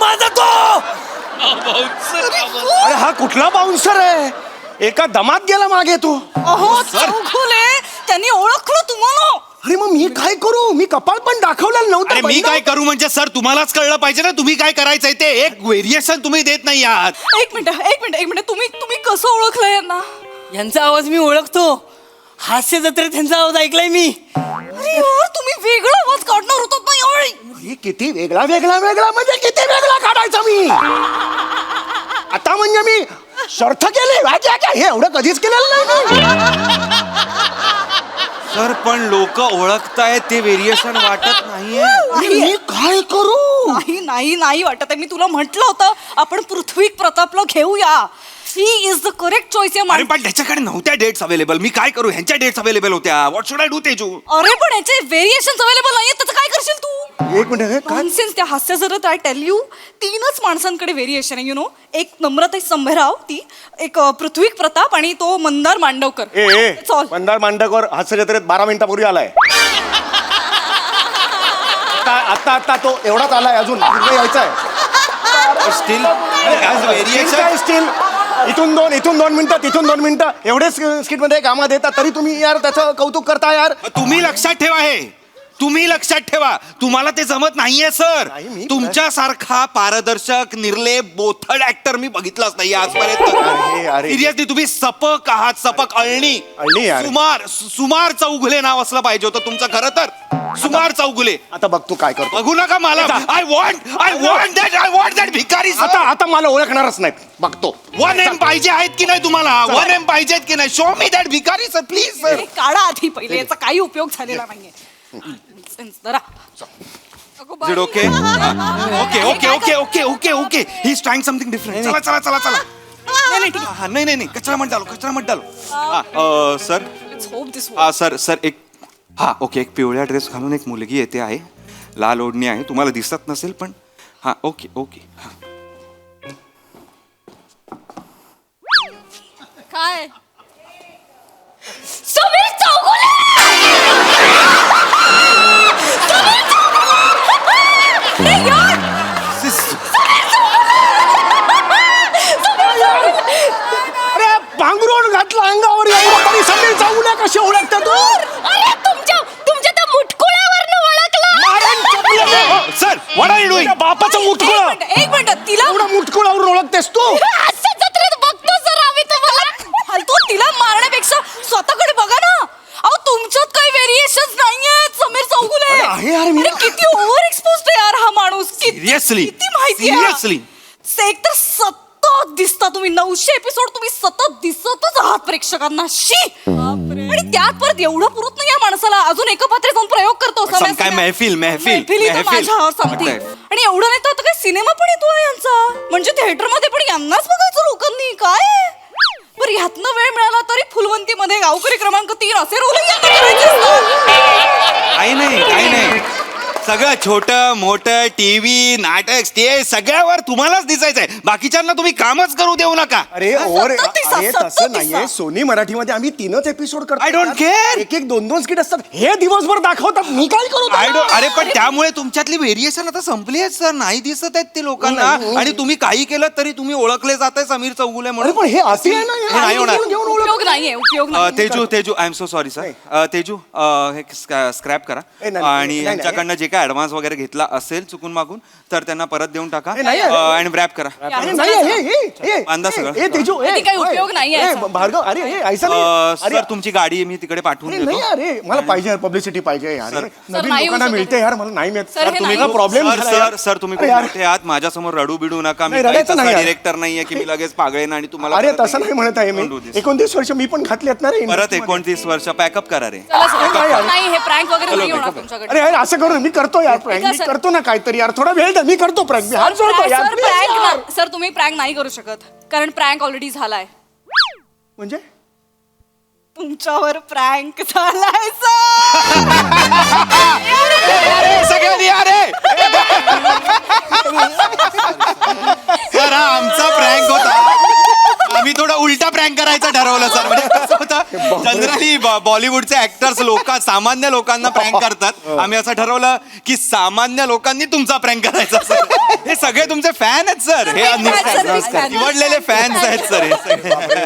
माझा तो अरे हा कुठला बाउन्सर आहे एका दमात गेला मागे तू अहो चौगुले त्यांनी ओळखलं तुम्हाला अरे मग मी काय करू मी कपाळ पण दाखवलेलं अरे नव्हतं मी काय करू म्हणजे सर तुम्हालाच कळलं पाहिजे ना तुम्ही काय करायचंय ते एक व्हेरिएशन तुम्ही देत नाही आहात एक मिनिट तुम्ही कसं ओळखलं यांना यांचा आवाज मी ओळखतो हास्य जत्रेत त्यांचा आवाज ऐकलाय मी अरे यार तुम्ही वेगळा आवाज काढणार होतात ना यावेळी हे किती वेगळा म्हणजे किती वेगळा काढायचा मी आता म्हणजे मी शर्थ केली हे एवढं कधीच केलेलं नाही सर पण लोक ओळखतायत ते व्हेरिएशन वाटत नाहीये अरे मी काय करू नाही वाटत आहे मी तुला म्हटलं होतं आपण पृथ्वी प्रतापला घेऊया he is the correct choice या अरे पण त्याच्याकडे नव्हत्या डेट्स अवेलेबल मी काय करू ह्यांच्या डेट्स अवेलेबल होत्या what should I do Teju अरे पण याचे व्हेरिएशन्स अवेलेबल नाहीये त्याचं काय करशील तू एक मिनिट काय नॉनसेन्स त्या हास्य जरत आय टेल यू 3च माणसांकडे व्हेरिएशन आहे एक नम्रता संभेराव ती एक पृथ्वी प्रताप आणि तो मंदार मांडवकर ए चल मंदार मांडकर हास्य जत्रेत 12 मिनिटापूर्वी आलाय आता तो एवढाच आलाय अजून यायचा आहे स्टील व्हेरिएशन स्टील इथून 2 मिनिटं तिथून 2 मिनिटं एवढेच स्किट मध्ये कामात येतात तरी तुम्ही यार त्याचं कौतुक करता यार तुम्ही लक्षात ठेवा तुम्ही लक्षात ठेवा तुम्हाला ते जमत नाहीये सर नाही, मी- तुमच्यासारखा पारदर्शक निर्लेप बोथड ऍक्टर मी बघितलाच नाही अरे. आजपर्यंत सिरियसली तुम्ही सपक आहात सपक अळणी यार. सुमार चौगुले नाव असलं पाहिजे होतं तुमचं खरं तर सुमार चौगुले आता बघ तू काय करतो बघू नका मला आय वॉन्ट दॅट भिकारी आता मला ओळखणारच नाही बघतो 1 M पाहिजे आहेत की नाही तुम्हाला 1 M पाहिजेत की नाही शो मी दॅट भिकारी सर प्लीज सर हे काढा आधी पहिले याचा काही उपयोग झालेला नाहीये जरा अगो बाई. Is it okay? Okay. He's trying something different. चला. नाही, ठीक आहे. नाही. कचरा मत डालो. Sir. Let's hope this works. हा सर एक ओके एक पिवळ्या ड्रेस घालून एक मुलगी येते आहे लाल ओढणी आहे तुम्हाला दिसत नसेल पण हां ओके ओके हां काय समीर चौगुले अरे पांघरुण घातलं अंगावर एवढं तरी समीर चौगुले कसे ओळखता तू अरे तुमच्या त्या मुटकुळ्यावरनं ओळखलं sir what are you doing बापाचं मुटकुळं एक मिनिट तिला एवढं मुटकुळावरून ओळखतेस तू असं जत्रेत बघतो सर आम्ही तुम्हाला फालतू तिला मारण्यापेक्षा स्वतःकडे बघा ना अहो तुमच्यात काही व्हेरिएशन्स नाहीयेत समीर चौगुले अरे आहे यार मी. अरे किती ओव्हर एक्सपोज्ड आहे यार हा माणूस Seriously? किती माहिती Seriously? एक तर सतत दिसता तुम्ही 900 एपिसोड तुम्ही सतत दिसतच आहात प्रेक्षकांना शी आणि त्यात परत एवढं पुरत नाही या माणसाला अजून एका पात्री जाऊन प्रयोग करतो सम काय महफिल मैफिली तर माझ्यावर something. आणि एवढं नाही तर आता काय सिनेमा पण येतो यांचा म्हणजे थिएटर मध्ये पण यांनाच बघायचं लोकांनी काय बरं ह्यातनं वेळ मिळाला तरी फुलवंतीमध्ये गावकरी क्रमांक 3 असे रोल काही नाही सगळं छोटं मोठं टीव्ही नाटक स्टेज सगळ्यावर तुम्हालाच दिसायचंय बाकीच्यांना तुम्ही कामच करू देऊ नका अरे अरे तसं नाहीये सोनी मराठीमध्ये आम्ही 3च एपिसोड करतो I don't care. एक 2 स्किट असतात हे दिवसभर दाखवतात मी काय करू त्याला? अरे पण त्यामुळे तुमच्यातली व्हेरिएशन आता संपली आहेत सर नाही दिसत आहेत ते लोकांना आणि तुम्ही काही केलं तरी तुम्ही ओळखले जाताय समीर चौगुले अरे म्हणून पण हे असे आहे ना हे हे नाही होणार. घेऊन ओळख. उपयोग नाहीये उपयोग नाही Teju I am so sorry sir Teju हे स्क्रॅप करा नाही, नाही, आणि नाही, यांच्याकडनं जे काय ऍडव्हान्स वगैरे घेतला असेल चुकून मागून तर त्यांना परत देऊन टाका नाही, आणि रॅप करा अरे नाही हे बांधा सगळं. हे तेजू कधी काही उपयोग नाहीये याचा. भार्गव अरे हे ऐसा नाही सर तुमची गाडी मी तिकडे पाठवून अरे नाही देतो अरे मला पाहिजे पब्लिसिटी पाहिजे यार नवीन नाही लोकांना होऊ शकत. मिळते यार मला नाही मिळत सर, हे नाही होऊ प्रॉब्लेम सर तुम्ही खूप मोठे आहात माझ्यासमोर रडू बिडू नका मी नाही, रडायचं नाही यार. डिरेक्टर नाहीये की मी लगेच पागळेन आणि तुम्हाला अरे परत तसं नाही म्हणत आहे मी Don't do this. 29 वर्ष मी पण घातलेत ना रे परत industry मध्ये. 29 वर्ष पॅकअप करा रे चला सर. नाही, यार. नाही हे प्रँक वगैरे नाही होणार तुमच्याकडे अरे यार असं करू मी करतो यार प्रँक मी सर. करतो ना काहीतरी यार थोडा वेळ द्या मी करतो प्रँक मी हात जोडतो यार please यार. सर तुम्ही प्रँक नाही करू शकत कारण प्रँक ऑलरेडी झालाय म्हणजे तुमच्यावर प्रँक झालाय सगळ्यांनी अरे सर हा आमचा प्रँक होता आम्ही थोडा उलटा प्रँक करायचं ठरवलं सर म्हणजे कसं होतं जनरली बॉलिवूडचे ऍक्टर्स सामान्य लोकांना प्रँक करतात आम्ही असं ठरवलं की सामान्य लोकांनी तुमचा प्रँक करायचा सर हे सगळे तुमचे फॅन आहेत सर हे निवडलेले फॅन्स आहेत सर हे सगळे बापरे,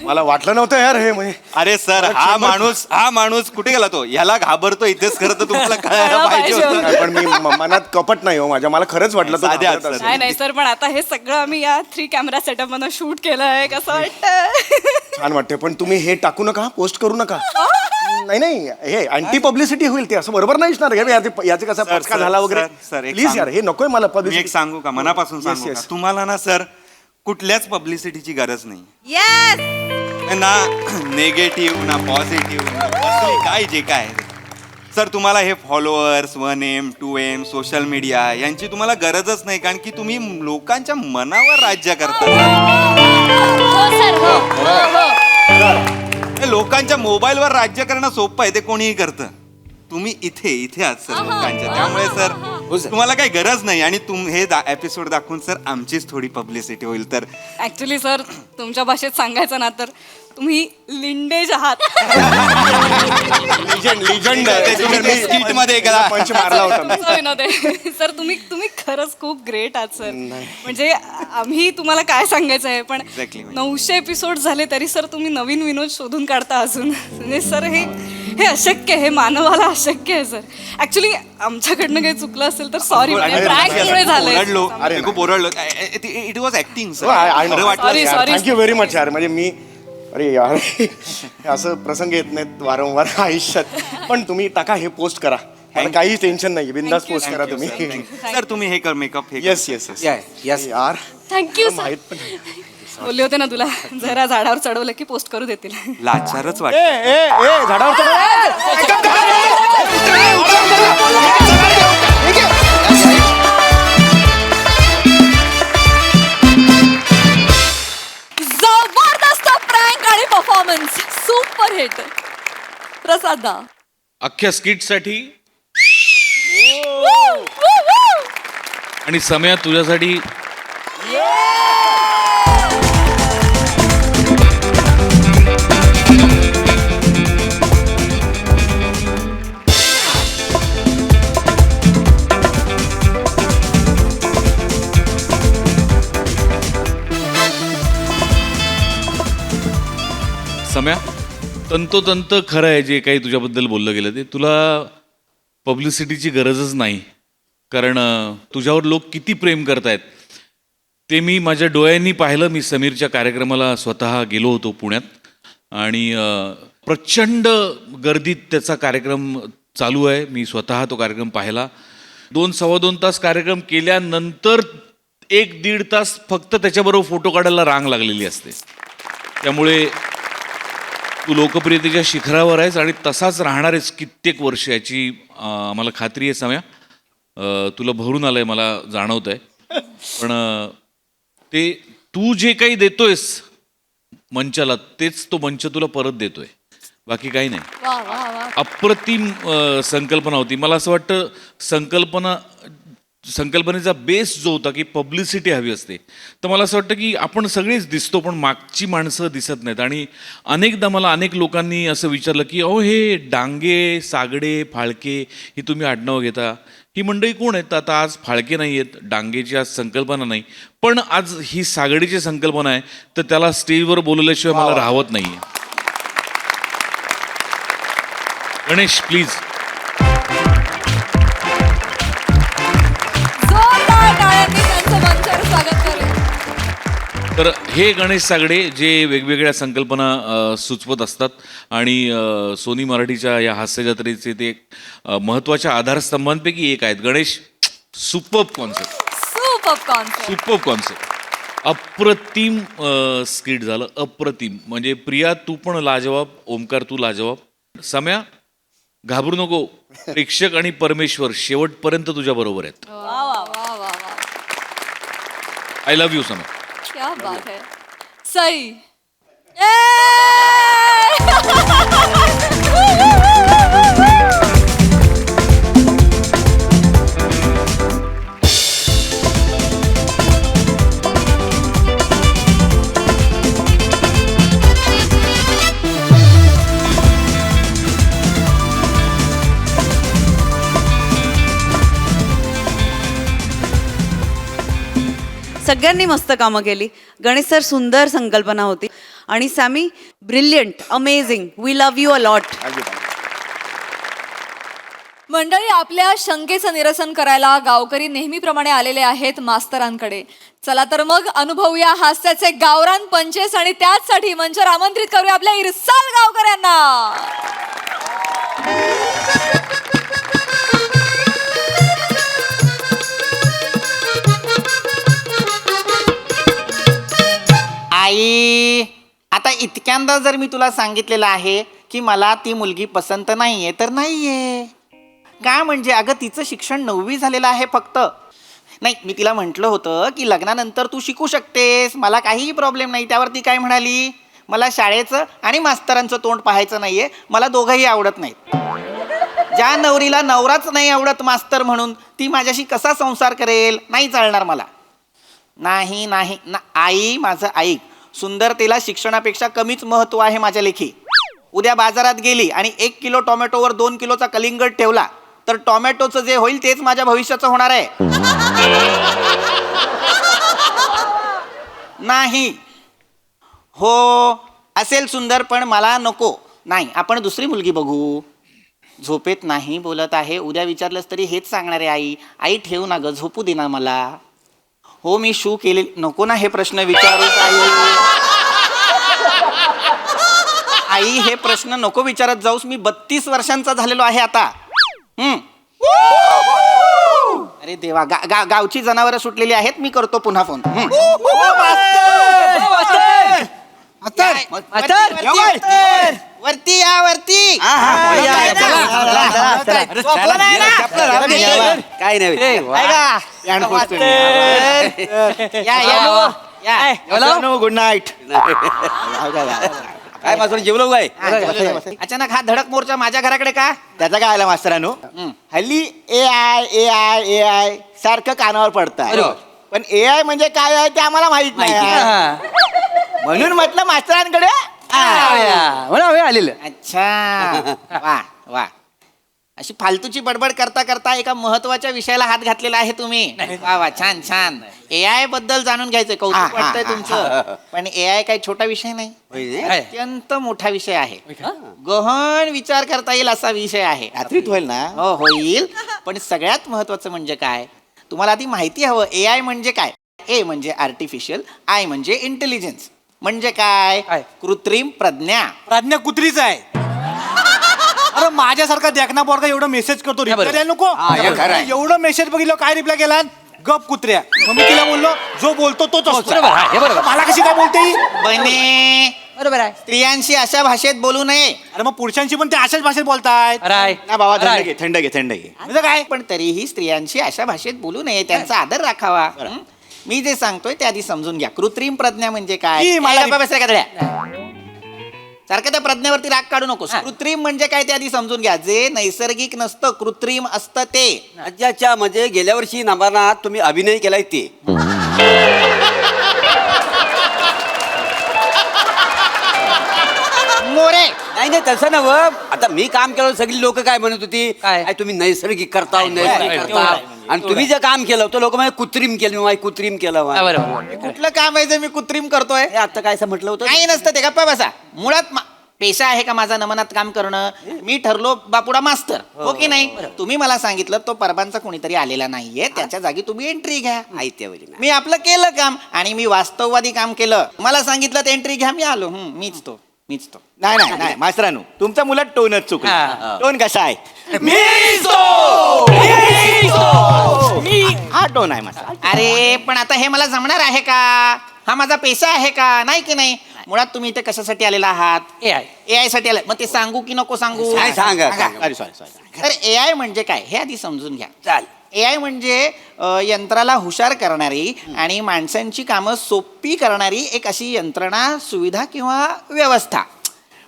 मला वाटलं नव्हतं यार हे म्हणजे अरे सर हा माणूस कुठे गेला तो याला घाबरतो इथेच खरं तर तुम्हाला कळायला पाहिजे होतं नाही, पण मी मनात कपट नाही हो माझ्या मला खरंच वाटलं तो साधे आहात, घाबरत असेल. नाही सर पण आता हे सगळं आम्ही या 3 कॅमेरा सेटअप मधून शूट केलंय कसं वाटतं छान वाटते पण तुम्ही हे टाकू नका पोस्ट करू नका नाही हे अँटी पब्लिसिटी होईल ते असं बरोबर नाही असणार याचे कसा सर, पचका सर, झाला वगैरे सर, एक प्लीज यार सांगू. हे नकोय मला मी एक पब्लिसिटी सांगू का मनापासून Yes, सांगू yes. का तुम्हाला ना सर कुठल्याच पब्लिसिटीची गरज नाही येस ना नेगेटिव्ह ना पॉझिटिव्ह ना कसली काय जे काय आहे. सर तुम्हाला हे followers 1M 2M social media यांची तुम्हाला गरजच नाही कारण की तुम्ही लोकांच्या मनावर राज्य करता हे लोकांच्या मोबाईलवर राज्य करणं सोपं आहे ते कोणीही करतं तुम्ही इथे आहात सर लोकांच्या त्यामुळे सर तुम्हाला काही गरज नाही आणि हे एपिसोड दाखवून सर आमचीच थोडी पब्लिसिटी होईल तर ऍक्च्युली सर तुमच्या भाषेत सांगायचं ना तर तुम्ही लिंडेज आहात लिजंड ते तुम्ही skit मध्ये केला. पंच मारला होता मी. Sorry ना ते सर तुम्ही खरंच खूप ग्रेट आहात सर म्हणजे आम्ही तुम्हाला काय सांगायचं आहे पण Exactly. 900 एपिसोड झाले तरी सर तुम्ही नवीन विनोद शोधून काढता अजून म्हणजे सर हे अशक्य आहे मानवाला अशक्य आहे सर ऍक्च्युली आमच्याकडनं काही चुकलं असेल तर सॉरी म्हणजे प्रँकमुळे झालंय ओरडलो अरे खूप ओरडलो it was acting sir Sorry, sorry. Thank you very much यार म्हणजे मी अरे यार असं प्रसंग येत नाहीत वारंवार आयुष्यात पण तुम्ही टाका हे पोस्ट करा मला काही टेन्शन नाही बिंदास पोस्ट करा तुम्ही सर तुम्ही हे कर मेकअप हे येस येस येस यार थँक्यू सर माहित पण बोलले होते ना तुला जरा झाडावर चढवलं की पोस्ट करू देतील लाचारच वाटत ए झाडावर जबरदस्त प्रँक आणि परफॉर्मन्स सुपर हिट प्रसाद दा अख्ख्या स्किटसाठी आणि सम्या तुझ्यासाठी सम्या तंतोतंत खरं आहे जे काही तुझ्याबद्दल बोललं गेलं ते. तुला पब्लिसिटीची गरजच नाही, कारण तुझ्यावर लोक किती प्रेम करतायत ते मी माझ्या डोळ्यांनी पाहिलं. मी समीरच्या कार्यक्रमाला स्वतः गेलो होतो पुण्यात आणि प्रचंड गर्दीत त्याचा कार्यक्रम चालू आहे. मी स्वतः तो कार्यक्रम पाहिला. 2-2.25 तास कार्यक्रम केल्यानंतर 1-1.5 तास फक्त त्याच्याबरोबर फोटो काढायला रांग लागलेली असते. त्यामुळे तू लोकप्रियतेच्या शिखरावर आहेस आणि तसाच राहणार आहेस कित्येक वर्ष, याची आम्हाला खात्री आहे सम्या. तुला भरून आलंय मला जाणवत आहे. पण ते तू जे काही देतोयस मंचाला तेच तो मंच तुला परत देतोय, बाकी काही नाही. वा वा वा. अप्रतिम संकल्पना होती. मला असं वाटतं संकल्पनेचा बेस जो होता की पब्लिसिटी हवी असते, तर मला असं वाटतं की आपण सगळेच दिसतो पण मागची माणसं दिसत नाहीत. आणि अनेकदा मला अनेक लोकांनी असं विचारलं की अहो हे डांगे, सागडे, फाळके ही तुम्ही आडनावं घेता, ही मंडळी कोण आहेत? आता आज फाळके नाही आहेत, डांगेची आज संकल्पना नाही, पण आज ही सागडीची संकल्पना आहे, तर त्याला स्टेजवर बोलवल्याशिवाय मला राहवत नाही. गणेश प्लीज. जोरदार टाळ्यांनी त्यांचं मंचावर स्वागत करूया. तर हे गणेश सागडे जे वेगवेगळ्या संकल्पना सुचवत असतात आणि सोनी मराठीच्या या हास्य जत्रेचे ते महत्त्वाच्या आधारस्तंभांपैकी एक आहेत. Ganesh, superb concept, superb concept, अप्रतिम स्किट झालं, अप्रतिम. म्हणजे प्रिया तू पण लाजवाब, ओमकार तू लाजवाब. सम्या घाबरू नको, प्रेक्षक आणि परमेश्वर शेवटपर्यंत तुझ्या बरोबर आहेत. वा वा वा वा वा. I love you Samya. क्या बात है. सई. सगळ्यांनी मस्त कामं केली. गणेश सर सुंदर संकल्पना होती आणि Sammy brilliant, amazing. We love you a lot. मंडळी, आपल्या शंकेचं निरसन करायला गावकरी नेहमीप्रमाणे आलेले आहेत मास्तरांकडे. चला तर मग अनुभवूया हास्याचे गावरान पंचेस आणि त्याचसाठी मंचावर आमंत्रित करूया आपल्या इरसाल गावकऱ्यांना. आई, आता इतक्यांदा जर मी तुला सांगितलेलं आहे की मला ती मुलगी पसंत नाहीये तर नाहीये. काय म्हणजे अगं तिचं शिक्षण 9वी झालेलं आहे फक्त. नाही, मी तिला म्हटलं होतं की लग्नानंतर तू शिकू शकतेस, मला काहीही प्रॉब्लेम नाही. त्यावर ती काय म्हणाली, मला शाळेचं आणि मास्तरांचं तोंड पाहायचं नाहीये, मला दोघंही आवडत नाहीत. ज्या नवरीला नवराच नाही आवडत मास्तर म्हणून, ती माझ्याशी कसा संसार करेल? नाही चालणार मला. नाही नाही ना आई, माझं ऐक. सुंदरतेला शिक्षणापेक्षा कमीच महत्व आहे माझ्या लेखी. उद्या बाजारात गेली आणि 1 किलो टोमॅटोवर 2 किलोचा कलिंगड ठेवला तर टोमॅटोचं जे होईल तेच माझ्या भविष्याचं होणार आहे. नाही हो, असेल सुंदर पण मला नको. नाही, आपण दुसरी मुलगी बघू. झोपेत नाही बोलत आहे, उद्या विचारलंस तरी हेच सांगणार आहे. आई आई ठेवू ना ग, झोपू दे ना मला. हो मी शू केले. नको ना हे प्रश्न विचारू आई, हे प्रश्न नको विचारत जाऊस. मी 32 वर्षांचा झालेलो आहे आता. अरे देवा, गावची जनावरं सुटलेली आहेत. मी करतो पुन्हा फोन. वरती या, वरती. काय नाही. Good night. काय मास्तर जेवलो काय अचानक हा धडक मोर्चा माझ्या घराकडे का? त्याचा काय आला मास्तरांनो? हल्ली AI सारखं कानावर पडतं, पण AI म्हणजे काय आहे ते आम्हाला माहित नाही. म्हणून म्हटलं मास्तरांकडे मला वेळ आलेलं. अच्छा वा वा. अशी फालतूची बडबड करता करता एका महत्वाच्या विषयाला हात घातलेला आहे तुम्ही. वा वा, छान छान. AI बद्दल जाणून घ्यायचंय, कौतुक वाटतंय तुमचं. पण AI काही छोटा विषय नाही, अत्यंत मोठा विषय आहे. गहन विचार करता येईल असा विषय आहे. रात्रीत होईल ना? हो होईल. पण सगळ्यात महत्वाचं म्हणजे काय, तुम्हाला आधी माहिती हवं AI म्हणजे काय. ए म्हणजे आर्टिफिशियल, आय म्हणजे इंटेलिजन्स. म्हणजे काय? कृत्रिम प्रज्ञा. प्राज्ञा कुत्रीच आहे. अरे माझ्यासारखा देखना पोरगा एवढं मेसेज करतो, रिप्लाय द्यायला नको. एवढं मेसेज बघितलं, काय रिप्लाय केला? गप कुत्र्या. मग मी तिला बोललो, जो बोलतो तोच असतो. मला कशी काय बोलते ही? बने बरोबर आहे. स्त्रियांशी अशा भाषेत बोलू नये. अरे मग पुरुषांशी पण ते अशाच भाषेत बोलतायत. ना बाबा, थंड घे. म्हणजे काय? पण तरीही स्त्रियांशी अशा भाषेत बोलू नये, त्यांचा आदर राखावा. मी जे सांगतोय ते आधी समजून घ्या. कृत्रिम प्रज्ञा म्हणजे काय? सारखं त्या प्रज्ञेवरती राग काढू नकोस. कृत्रिम म्हणजे काय ते आधी समजून घ्या. जे नैसर्गिक नसतं, कृत्रिम असतं ते. अच्छा म्हणजे गेल्या वर्षी नभानात तुम्ही अभिनय केलाय ते. मोरे नाही नाही तसं नव. आता मी काम केलं, सगळी लोक काय म्हणत होती, काय तुम्ही नैसर्गिक करता, नैसर्गिक करता. आणि तुम्ही जे काम केलं तर लोक म्हणजे कृत्रिम केलं, कृत्रिम केलं. कुठलं काम आहे जे मी कृत्रिम करतोय? आता काय असं म्हटलं होतं? काही नसतं ते. गप्पा बसा. मुळात पेशा आहे का माझा नमनात काम करणं? मी ठरलो बापुडा मास्तर, हो की नाही? तुम्ही मला सांगितलं तो परबांचा कोणीतरी आलेला नाहीये, त्याच्या जागी तुम्ही एंट्री घ्या. मी आपलं केलं काम आणि मी वास्तववादी काम केलं. मला सांगितलं ते एंट्री घ्या, मी आलो. मीच तो. नाही मास्तरांनो, तुमचा मुलं टोनच चुकला. टोन कसा आहे? हा टोन आहे माझा. अरे पण आता हे मला जमणार आहे का? हा माझा पेशा आहे का? नाही की नाही? मुळात तुम्ही इथे कशासाठी आलेला आहात? AI साठी आले. मग ते सांगू की नको सांगू? सांगा. तर AI म्हणजे काय हे आधी समजून घ्या. AI म्हणजे यंत्राला हुशार करणारी आणि माणसांची कामं सोपी करणारी एक अशी यंत्रणा, सुविधा किंवा व्यवस्था.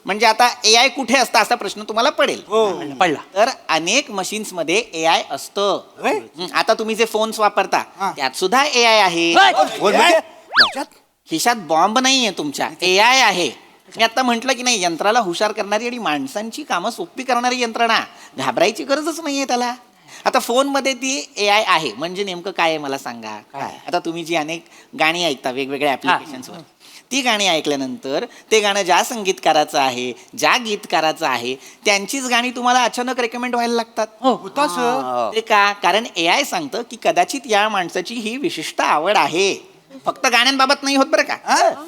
म्हणजे आता AI कुठे असतं असा प्रश्न तुम्हाला पडेल. पडला. तर अनेक मशीन्स मध्ये AI असतं. आता तुम्ही जे फोन्स वापरता त्यात सुद्धा AI आहे. खिशात बॉम्ब नाहीये तुमच्या, AI आहे. मी आता म्हटलं की नाही, यंत्राला हुशार करणारी आणि माणसांची कामं सोपी करणारी यंत्रणा. घाबरायची गरजच नाहीये त्याला. आता फोनमध्ये ती AI आहे म्हणजे नेमकं काय आहे मला सांगा. आता तुम्ही जी अनेक गाणी ऐकता वेगवेगळ्या ऍप्लिकेशन्सवर, ती गाणी ऐकल्यानंतर ते गाणं ज्या संगीतकाराचं आहे, ज्या गीतकाराचं आहे, त्यांचीच गाणी तुम्हाला अचानक रेकमेंड व्हायला लागतात. ते का? कारण AI सांगतं की कदाचित या माणसाची ही विशिष्ट आवड आहे. फक्त गाण्यांबाबत नाही होत बरं का.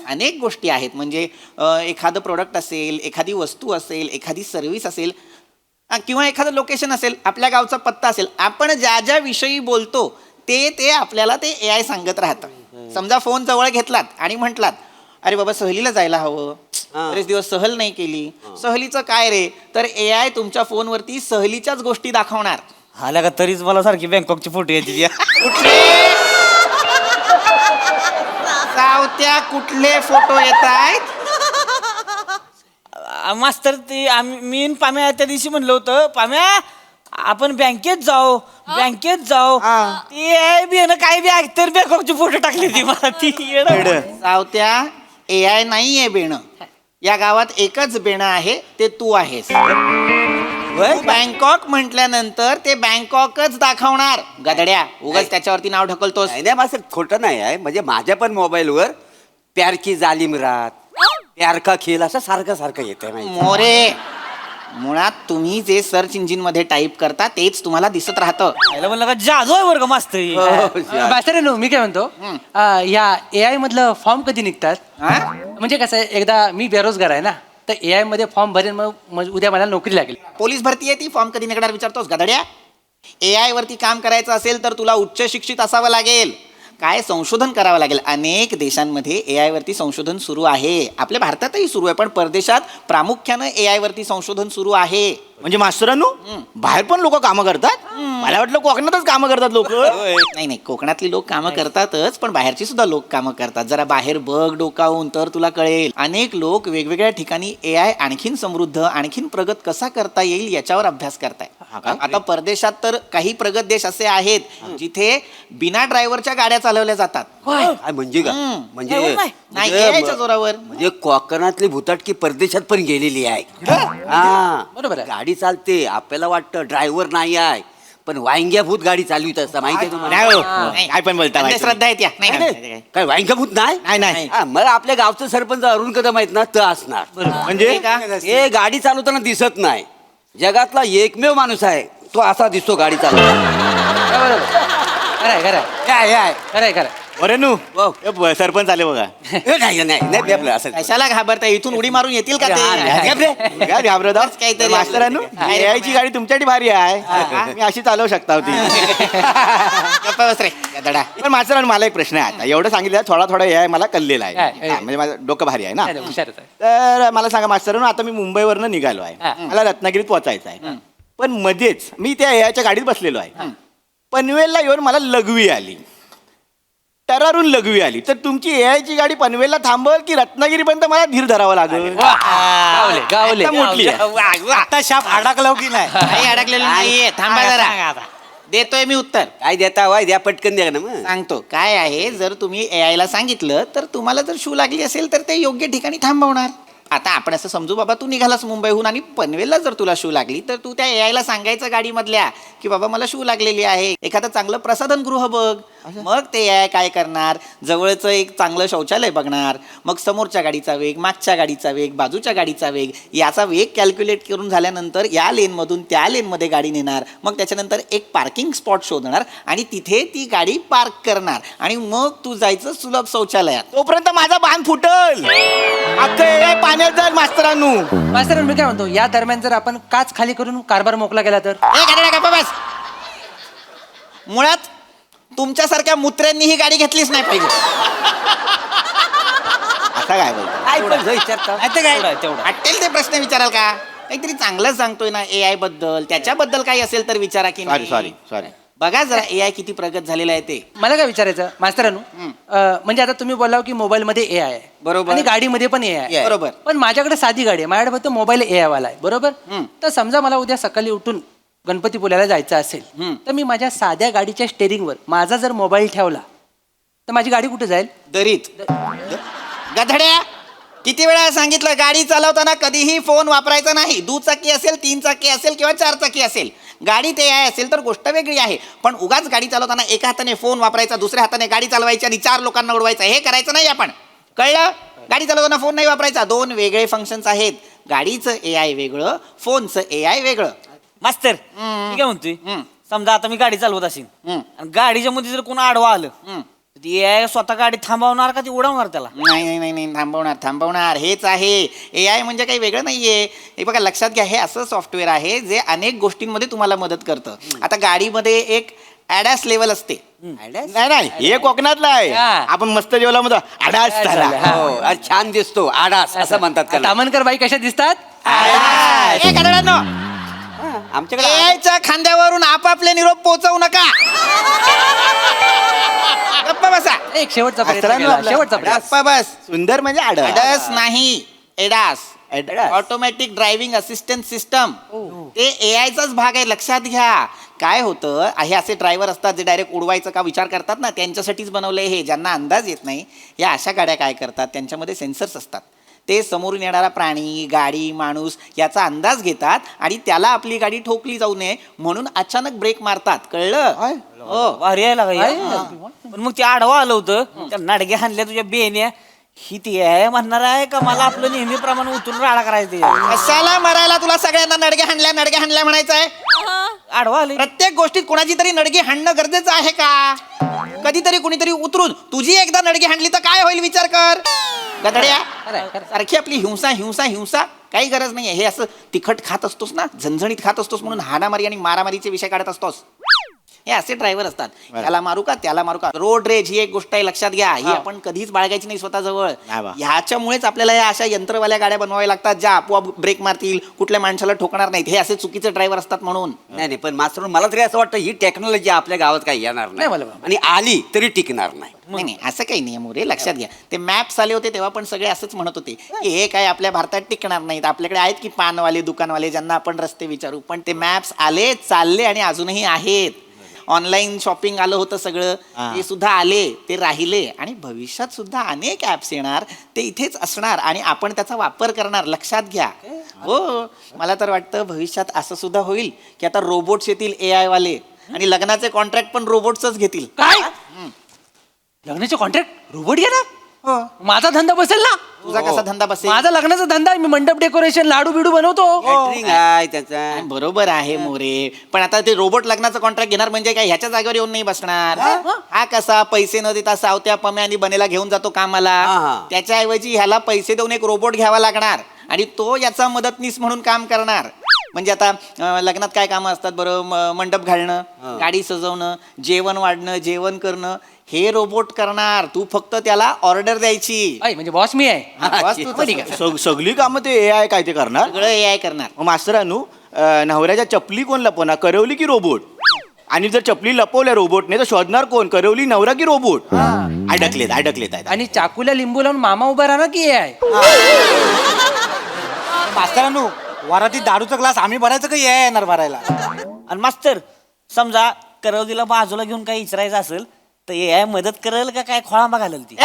अनेक गोष्टी आहेत. म्हणजे एखादं प्रोडक्ट असेल, एखादी वस्तू असेल, एखादी सर्व्हिस असेल किंवा एखादं लोकेशन असेल, आपल्या गावचा पत्ता असेल, आपण ज्या ज्या विषयी बोलतो ते आपल्याला ते AI सांगत राहतं. समजा फोन जवळ घेतलात आणि म्हटलात, अरे बाबा सहलीला जायला हवं, बरेच दिवस सहल नाही केली. सहलीचं काय रे? तर AI तुमच्या फोनवरती सहलीच्याच गोष्टी दाखवणार. आल्या का तरीच मला सारखी बँकॉकची फोटो येते. सावत्या कुठले फोटो येत आहेत? मास्तर ते मी पाम्या त्या दिवशी म्हणलं होतं, पाम्या आपण बँकेत जाऊ. ते बियाणं काय बी तर बँकॉकचे फोटो टाकले ती मला. ती सावत्या AI नाहीये बेणं. या गावात एकच बेणं आहे, ते तू आहेस. बँकॉक म्हटल्यानंतर ते बँकॉकच दाखवणार. गदड्या, उगाच त्याच्यावरती नाव ढकलतोस. नाही माझं खोटं नाही आहे. म्हणजे माझ्या पण मोबाईलवर प्यार की जालिम रात, प्यार का खेळ असं सारखं येतं. मोरे, मुळात तुम्ही जे सर्च इंजिन मध्ये टाईप करता तेच तुम्हाला दिसत राहतं. म्हणलं का जादू आहे वर्ग मास्तर. मी काय म्हणतो, या AI मधलं फॉर्म कधी निघतात? म्हणजे कसं आहे, एकदा मी बेरोजगार आहे ना, तर AI मध्ये फॉर्म भरेन, मग उद्या मला नोकरी लागेल. पोलीस भरती आहे ती, फॉर्म कधी निघणार विचारतोस गधड्या? AI वरती काम करायचं असेल तर तुला उच्च शिक्षित असावं लागेल. काय संशोधन करावं लागेल. अनेक देशांमध्ये AI वरती संशोधन सुरू आहे. आपल्या भारतातही सुरू आहे, पण परदेशात प्रामुख्यानं AI वरती संशोधन सुरू आहे. म्हणजे मास्तरांनो बाहेर पण लोक कामं करतात. मला वाटलं कोकणातच कामं करतात लोक. नाही, कोकणातली लोक कामं करतातच, पण बाहेरची सुद्धा लोक कामं करतात. जरा बाहेर बघ डोकावून, तर तुला कळेल. अनेक लोक वेगवेगळ्या ठिकाणी AI आणखीन समृद्ध, आणखीन प्रगत कसा करता येईल याच्यावर अभ्यास करताय. आता परदेशात तर काही प्रगत देश असे आहेत जिथे बिना ड्रायव्हरच्या गाड्या चालवल्या जातात. काय म्हणजे का म्हणजे नाही, AI च्या जोरावर. म्हणजे कोकणातली भुताटकी परदेशात पण गेलेली आहे. हा बरोबर आहे. गाडी चालते, आपल्याला वाटतं ड्रायव्हर नाही आहे, पण वांग्या भूत गाडी चालवित असता. माहिती आहे तुम्हाला? काय पण बोलता अंधश्रद्धा आहेत या. नाही. काय वांग्या भूत नाही? नाही. हा, मग आपल्या गावचं सरपंच अरुण कदम आहेत ना, तर असणार. म्हणजे हे गाडी चालवताना दिसत नाही. जगातला एकमेव माणूस आहे तो असा दिसतो गाडी चालवताना. खरंय. बरेनू सरपंच आले बघा. नाही आपलं असं कशाला घाबरता? इथून उडी मारून येतील का ते? काय घाबरत आहोत? काहीतरी मास्तरांनो AI ची गाडी तुमच्यासाठी भारी आहे. मी अशी चालवू शकता होती. गप्पा बस रे गधडा. पण मास्तरांनो मला एक प्रश्न आहे. आता एवढं सांगितलं थोडा AI मला कळलेला आहे. हा, म्हणजे माझं डोकं भारी आहे ना. तर मला सांगा मास्तरांनो, आता मी मुंबईवरनं निघालो आहे. मला रत्नागिरीत पोहोचायचं आहे. पण मध्येच मी त्या AI च्या गाडीत बसलेलो आहे. पनवेलला येऊन मला लघवी आली, टरारून लघवी आली. तर तुमची AI ची गाडी पनवेलला थांबल की रत्नागिरीपर्यंत मला धीर धरावा लागेल? गावले आता मोठी आहे. आता शाप अडकलो की नाही? काही अडकलेलं नाहीये. थांबा जरा, देतोय मी उत्तर. काय देता वाय द्या, पटकन द्या ना. मग सांगतो काय आहे. जर तुम्ही AI ला सांगितलं तर तुम्हाला जर शू लागली असेल तर ते योग्य ठिकाणी थांबवणार. आता आपण असं समजू बाबा, तू निघालास मुंबईहून आणि पनवेलला जर तुला शू लागली तर तू त्या AI ला सांगायचं गाडीमधल्या की बाबा मला शू लागलेली आहे, एखादं चांगलं प्रसाधन गृह बघ. मग ते AI काय करणार, जवळचं एक चांगलं शौचालय बघणार. मग समोरच्या गाडीचा वेग, मागच्या गाडीचा वेग, बाजूच्या गाडीचा वेग, याचा वेग कॅल्क्युलेट करून झाल्यानंतर या लेनमधून त्या लेनमध्ये गाडी नेणार. मग त्याच्यानंतर एक पार्किंग स्पॉट शोधणार आणि तिथे ती गाडी पार्क करणार आणि मग तू जायचं सुलभ शौचालयात. तोपर्यंत माझा बांध फुटल. अख्खं AI पाण्यात जाईल मास्तरांनो. मी काय म्हणतो, या दरम्यान जर आपण काच खाली करून कारभार मोकला गेला तर? बस. मुळात तुमच्यासारख्या मुत्र्यांनी ही गाडी घेतलीच नाही पाहिजे. आता काय बोलतो? वाटेल ते प्रश्न विचाराल का? काहीतरी चांगलं सांगतोय ना AI बद्दल, त्याच्याबद्दल काही असेल तर विचारा की नाही. सॉरी बघा जरा AI किती प्रगत झालेला आहे ते. मला काय विचारायचं मास्तरांनो, म्हणजे आता तुम्ही बोलाव की मोबाईल मध्ये AI आहे, बरोबर. आणि गाडीमध्ये पण AI आहे, बरोबर. पण माझ्याकडे साधी गाडी आहे, माझ्याकडे फक्त मोबाईल AI वाला आहे, बरोबर. तर समजा मला उद्या सकाळी उठून गणपतीपुळ्याला जायचं असेल तर मी माझ्या साध्या गाडीच्या स्टेरिंगवर माझा जर मोबाईल ठेवला तर माझी गाडी कुठे जाईल? दरीत. गधड्या, किती वेळा सांगितलं गाडी चालवताना कधीही फोन वापरायचा नाही. दुचाकी असेल, 3 चाकी असेल किंवा 4 चाकी असेल. गाडीत AI असेल तर गोष्ट वेगळी आहे, पण उगाच गाडी चालवताना एका हाताने फोन वापरायचा, दुसऱ्या हाताने गाडी चालवायची आणि 4 लोकांना उडवायचं, हे करायचं नाही आपण. कळलं? गाडी चालवताना फोन नाही वापरायचा. 2 वेगळे फंक्शन्स आहेत. गाडीचं AI वेगळं, फोनचं AI वेगळं. मास्तर मी काय म्हणतोय, समजा आता मी गाडी चालवत असेल आणि गाडीच्या मध्ये जर कोण आडवा आलं, ती AI स्वतः गाडी थांबवणार का ती उडवणार त्याला? नाही, थांबवणार. हेच आहे AI. म्हणजे काही वेगळं नाहीये. हे बघा, लक्षात घ्या, हे असं सॉफ्टवेअर आहे जे अनेक गोष्टींमध्ये तुम्हाला मदत करतं. आता गाडीमध्ये एक ADAS लेवल असते. नाही हे कोकणातला आहे. आपण मस्त जेवला मध्ये आडास झाला. हो, आज छान दिसतो आडास असं म्हणतात त्याला. तामनकर बाई कशा दिसतात? आमच्याकडे AIच्या खांद्यावरून आपापले निरोप पोहोचवू नका. गप्पा बसा. एक शेवटचा प्रयत्न. गप्पा बस. सुंदर म्हणजे ADAS नाही, ADAS, automatic driving assistant system. ते AIचाच भाग आहे, लक्षात घ्या. काय होतं, हे असे ड्रायव्हर असतात जे डायरेक्ट उडवायचं का विचार करतात ना, त्यांच्यासाठीच बनवलंय हे. ज्यांना अंदाज येत नाही, या अशा गाड्या काय करतात, त्यांच्यामध्ये सेन्सर्स असतात. ते समोरून येणारा प्राणी, गाडी, माणूस याचा अंदाज घेतात आणि त्याला आपली गाडी ठोकली जाऊ नये म्हणून अचानक ब्रेक मारतात. कळलं? हो, भारी आहे लागा. पण मग ते आडवा आलं होतं, त्या नडग्या हाणल्या तुझ्या बेन्या, ही ती आहे म्हणणार आहे का मला आपलं नेहमीप्रमाणे उतरून राडा करायचं? कशाला मरायला तुला सगळ्यांना नडग्या हाणल्या म्हणायचं आहे? आडवा आले. प्रत्येक गोष्टीत कोणाची तरी नडगी हाणणं गरजेचं आहे का? कधीतरी कुणीतरी उतरून तुझी एकदा नडगी हाणली तर काय होईल विचार कर. गधड्या, सारखी आपली हिंसा काही गरज नाहीये. हे असं तिखट खात असतोस ना, झणझणीत खात असतोस म्हणून हाणामारी आणि मारामारीचे विषय काढत असतोस. हे असे ड्रायव्हर असतात. याला मारू का त्याला मारू का. रोड रेज ही एक गोष्ट आहे, लक्षात घ्या. ही आपण कधीच बाळगायची नाही स्वतःजवळ. ह्याच्यामुळेच आपल्याला या अशा यंत्रवाल्या गाड्या बनवाव्या लागतात, ज्या आपोआप ब्रेक मारतील, कुठल्या माणसाला ठोकणार नाहीत. हे असे चुकीचे ड्रायव्हर असतात म्हणून. नाही पण मास्तर मला तरी असं वाटतं ही टेक्नॉलॉजी आपल्या गावात काही येणार नाही आणि आली तरी टिकणार नाही. नाही असं काही नाही मोरे, लक्षात घ्या. ते मॅप्स आले होते तेव्हा पण सगळे असंच म्हणत होते की हे काय आपल्या भारतात टिकणार नाहीत. आपल्याकडे आहेत की पानवाले दुकानवाले ज्यांना आपण रस्ते विचारू, पण ते मॅप्स आले, चालले आणि अजूनही आहेत. ऑनलाईन शॉपिंग आलं होतं सगळं, ते सुद्धा आले, ते राहिले आणि भविष्यात सुद्धा अनेक ऍप्स येणार, ते इथेच असणार आणि आपण त्याचा वापर करणार. लक्षात घ्या. हो, मला तर वाटतं भविष्यात असं सुद्धा होईल की आता रोबोट्स येतील AI वाले आणि लग्नाचे कॉन्ट्रॅक्ट पण रोबोट्सच घेतील. काय लग्नाचे कॉन्ट्रॅक्ट रोबोट घेणार? माझा धंदा बसेल ना. तुझा कसा धंदा बसेल? माझा लग्नाचा धंदा आहे, मी मंडप डेकोरेशन लाडू बिडू बनवतो. Catering आहे त्याचा. बरोबर आहे मोरे, पण आता ते रोबोट लग्नाचं कॉन्ट्रॅक्ट घेणार म्हणजे काय ह्याच्या जागेवर येऊन नाही बसणार. हा कसा पैसे न देता सावत्या पम्यानी बनेला घेऊन जातो कामाला, त्याच्याऐवजी ह्याला पैसे देऊन एक रोबोट घ्यावा लागणार आणि तो याचा मदतनीस म्हणून काम करणार. म्हणजे आता लग्नात काय कामं असतात बरं, मंडप घालणं, गाडी सजवणं, जेवण वाढणं, जेवण करणं, हे रोबोट करणार. तू फक्त त्याला ऑर्डर द्यायची. म्हणजे बॉस मी आहे. सगळी कामं ते AI काय ते करणार? सगळं AI करणार. मग मास्तरानू, नवऱ्याच्या चपली कोण लपवणार, करवली की रोबोट? आणि जर चपली लपवल्या रोबोटने तर शोधणार कोण, करवली नवरा की रोबोट? अडकलेत. आणि चाकूला लिंबू लावून मामा उभा राहणार की AI? मास्तरांनो, वराती दारूचा ग्लास आम्ही भरायचं का येणार भरायला? आणि मास्तर समजा करवलीला बाजूला घेऊन काही इचरायचं असेल तर AI मदत करेल का काय खोळांबा घालेल ती?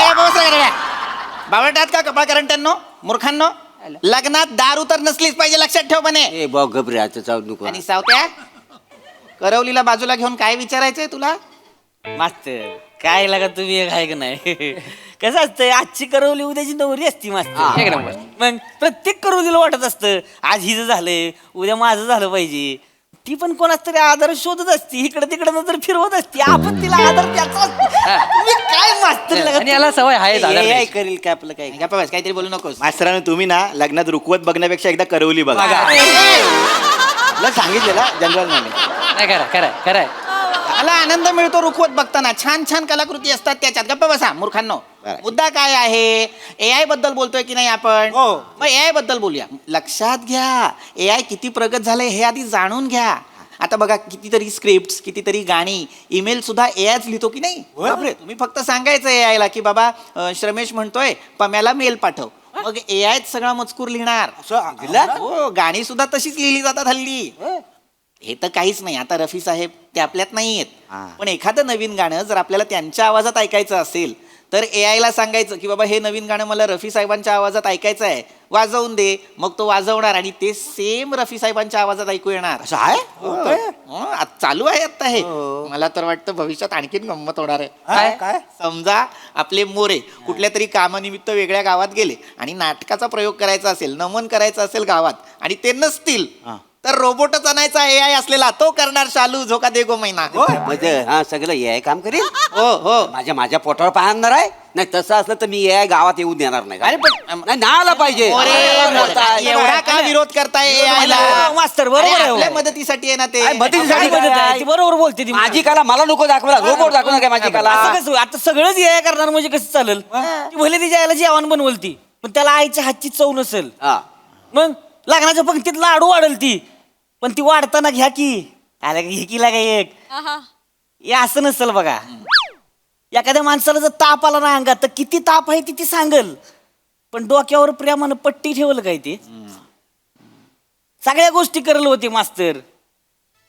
बावळटात का कपाळ करंट्यांनो, मूर्खांनो, लग्नात दारू तर नसलीच पाहिजे, लक्षात ठेव म्हणे. ए भाऊ घबरे आता जाऊ नको. आणि सावत्या, करवलीला बाजूला घेऊन काय विचारायचंय तुला? मास्तर काय लागा तुम्ही एक आहे का नाही? कसं असतं, आजची करवली उद्याची नवरी असती मास्तर. एक नंबर. मग प्रत्येक करवलीला वाटत असतं आज हिचं झालंय उद्या माझं झालं पाहिजे. ती पण कोणाच तरी आधार शोधत असती, इकडे तिकडे नंतर फिरवत असती, आपण तिला आधार द्यायचा असतो. तुम्ही काय मास्तर लागा? आणि याला सवय आहे आधार AI द्यायची. करेल काय आपलं काय? गप्पा बस, काहीतरी बोलू नकोस. मास्तरानू, तुम्ही ना लग्नात रुकवत बघण्यापेक्षा एकदा करवली बघा. सांगितलेलं जनरल नॉलेज. खरंय. मला आनंद मिळतो रुखवत बघताना. छान छान कलाकृती असतात त्याच्यात. गप्पा बसा मूर्खांनो. मुद्दा काय आहे? AI बद्दल बोलतोय की नाही आपण? मग AI बद्दल बोलूया. लक्षात घ्या, AI किती प्रगत झालंय हे आधी जाणून घ्या. आता बघा, कितीतरी स्क्रिप्ट, कितीतरी गाणी, ईमेल सुद्धा AIच लिहितो की नाही? बापरे, तुम्ही फक्त सांगायचं AI ला की बाबा श्रमेश म्हणतोय पम्याला मेल पाठव, मग AIच सगळा मजकूर लिहिणार. हो, गाणी सुद्धा तशीच लिहिली जातात हल्ली. हे तर काहीच नाही. आता रफी साहेब ते आपल्यात नाही आहेत, पण एखादं नवीन गाणं जर आपल्याला त्यांच्या आवाजात ऐकायचं असेल तर AI ला सांगायचं की बाबा हे नवीन गाणं मला रफी साहेबांच्या आवाजात ऐकायचं आहे, वाजवून दे. मग तो वाजवणार आणि ते सेम रफी साहेबांच्या आवाजात ऐकू येणार. असं आहे, चालू आहे आता हे. मला तर वाटतं भविष्यात आणखीन गंमत होणार आहे. काय? समजा आपले मोरे कुठल्या तरी कामानिमित्त वेगळ्या गावात गेले आणि नाटकाचा प्रयोग करायचा असेल, नमन करायचं असेल गावात आणि ते नसतील तर रोबोटच आणायचा AI असलेला, तो करणार शालू झोका दे गो महिना. म्हणजे हा सगळं AI काम करेल? हो. माझ्या पोटावर पाहणार आहे. नाही तसं असलं तर मी AI गावात येऊ देणार नाही. अरे पण नाही आला पाहिजे. एवढा का विरोध करताय AI ला? मास्तर बरोबर आहे. आपल्या मदतीसाठी आहे ना ते. मदतीसाठी ती बरोबर बोलते ती. माझी कला मला नको दाखवला, रोबोट दाखवणार काय माझी कला? असं कसं? आता सगळंच AI करणार म्हणजे कसं चालेल? ती भले तिच्या आईला जेवण बनवल ती, पण त्याला आईच्या हातची चव नसेल. मग लग्नाच्या पंक्तीत लाडू वाढेल ती, पण ती वाढताना घ्या की आला घे की लागा एक. हे असं नसेल बघा. एखाद्या माणसाला जर ताप आला ना अंगात तर किती ताप आहे ती सांगल, पण डोक्यावर प्रेमानं पट्टी ठेवल काय ते? सगळ्या गोष्टी करल होते मास्तर,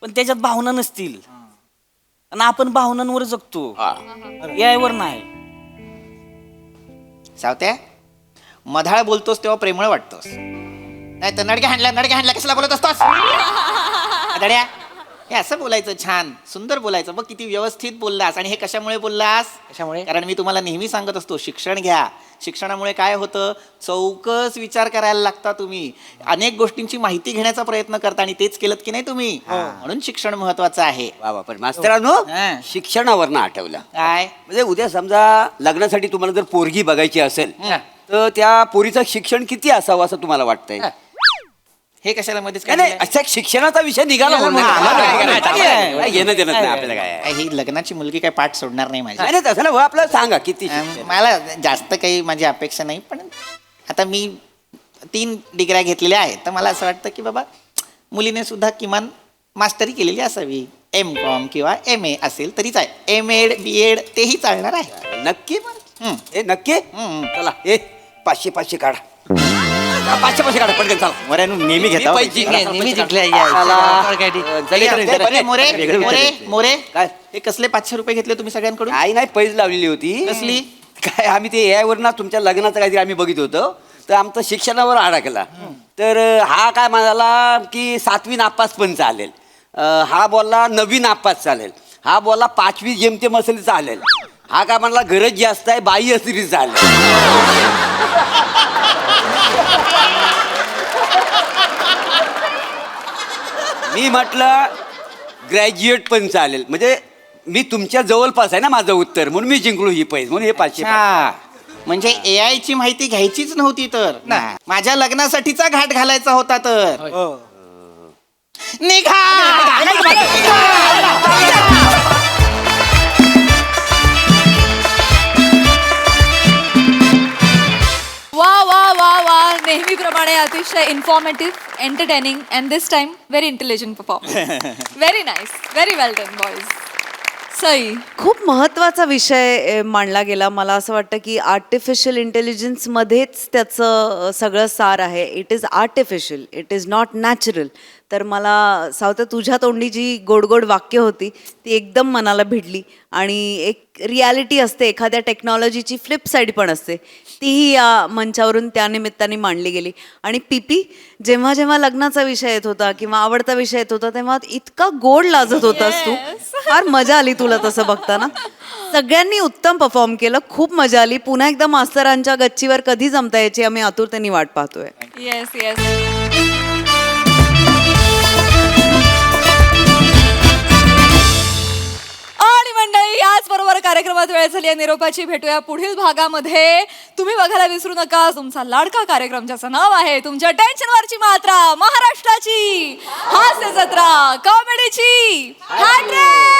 पण त्याच्यात भावना नसतील आणि आपण भावनांवर जगतो, यावर नाही. सावत्या, मधाळ बोलतोस तेव्हा प्रेमळ वाटतोस, नाही तर नडक्या हाणल्या कसला बोलत असतोस? दड्या, हे असं बोलायचं, छान सुंदर बोलायचं. बघ किती व्यवस्थित बोललास. आणि हे कशामुळे बोललास? कशामुळे? कारण मी तुम्हाला नेहमी सांगत असतो, शिक्षण घ्या. शिक्षणामुळे काय होतं, चौकस विचार करायला लागता तुम्ही, अनेक गोष्टींची माहिती घेण्याचा प्रयत्न करता आणि तेच केलं की नाही तुम्ही, म्हणून शिक्षण महत्वाचं आहे. बाबा पण मास्तरांनो, शिक्षणावर ना आठवलं काय म्हणजे उद्या समजा लग्नासाठी तुम्हाला जर पोरगी बघायची असेल तर त्या पोरीचं शिक्षण किती असावं असं तुम्हाला वाटतंय? हे कशाला मध्येच नाही, नाही अशा शिक्षणाचा विषय निघाला म्हणून काय घेणं देणं नाही आपल्याला काय. ही लग्नाची मुलगी काय पाठ सोडणार नाही माझी. नाही नाही, तसं नाही, आपल्याला सांगा किती शिक्षण. मला जास्त काही माझी अपेक्षा नाही, पण आता मी 3 डिग्र्या घेतलेल्या आहेत, तर मला असं वाटतं की बाबा मुलीने सुद्धा किमान मास्टरी केलेली असावी. M.Com किंवा MA असेल तरीच आहे. MAd B.Ed तेही चालणार आहे. नक्की हे नक्की चला हे 500 काढा. 500 काढा पटकन चला. वऱ्यानं नेहमी घेता नेहमी जिंकल्या मोरे काय हे कसले 500 रुपये घेतले तुम्ही सगळ्यांकडून? काही नाही पैज लावलेली होती. कसली? काय आम्ही ते AI वर ना तुमच्या लग्नाचं काहीतरी आम्ही बघित होतो, तर आमचं शिक्षणावर आडा केला. तर हा काय म्हणाला की 7वी नापास पण चालेल, हा बोलला 9वी नापास चालेल, हा बोलला 5वी जेमतेम असेल चालेल, हा काय म्हणला गरज जास्त आहे बाई असली चालेल. मी म्हटलं ग्रॅज्युएट पण चालेल, म्हणजे मी तुमच्या जवळपास आहे ना माझं उत्तर, म्हणून मी जिंकलो ही पैज, म्हणून हे 500. म्हणजे AI ची माहिती घ्यायचीच नव्हती तर माझ्या लग्नासाठीचा घाट घालायचा होता तर निघा. वा वा वा वा, नेहमीप्रमाणे अतिशय informative, entertaining and this time very intelligent performance. Very nice, very well done boys. Sai, खूप महत्त्वाचा विषय मांडला गेला. मला असं वाटतं की आर्टिफिशियल इंटेलिजन्समध्येच त्याचं सगळं सार आहे. It is artificial, it is not natural. तर मला सावत्या तुझ्या तोंडी जी गोड गोड वाक्य होती ती एकदम मनाला भिडली. आणि एक रियालिटी असते, एखाद्या टेक्नॉलॉजीची फ्लिप साईड पण असते, तीही या मंचावरून त्या निमित्ताने मांडली गेली. आणि पीपी, जेव्हा जेव्हा लग्नाचा विषय येत होता किंवा आवडता विषय येत होता तेव्हा इतका गोड लाजत होतास तू. फार मजा आली तुला तसं बघताना. सगळ्यांनी उत्तम परफॉर्म केलं, खूप मजा आली. पुन्हा एकदा मास्तरांच्या गच्चीवर कधी जमता याची आम्ही आतुरतेने वाट पाहतोय. Yes yes. आणि मंडळी, याच बरोबर कार्यक्रमात वेळ झाली आहे निरोपाची. भेटूया पुढील भागामध्ये. तुम्ही बघायला विसरू नका तुमचा लाडका कार्यक्रम ज्याचं नाव आहे तुमच्या टेन्शनवरची मात्रा, महाराष्ट्राची हास्य जत्रा, कॉमेडीची हॅट्रिक.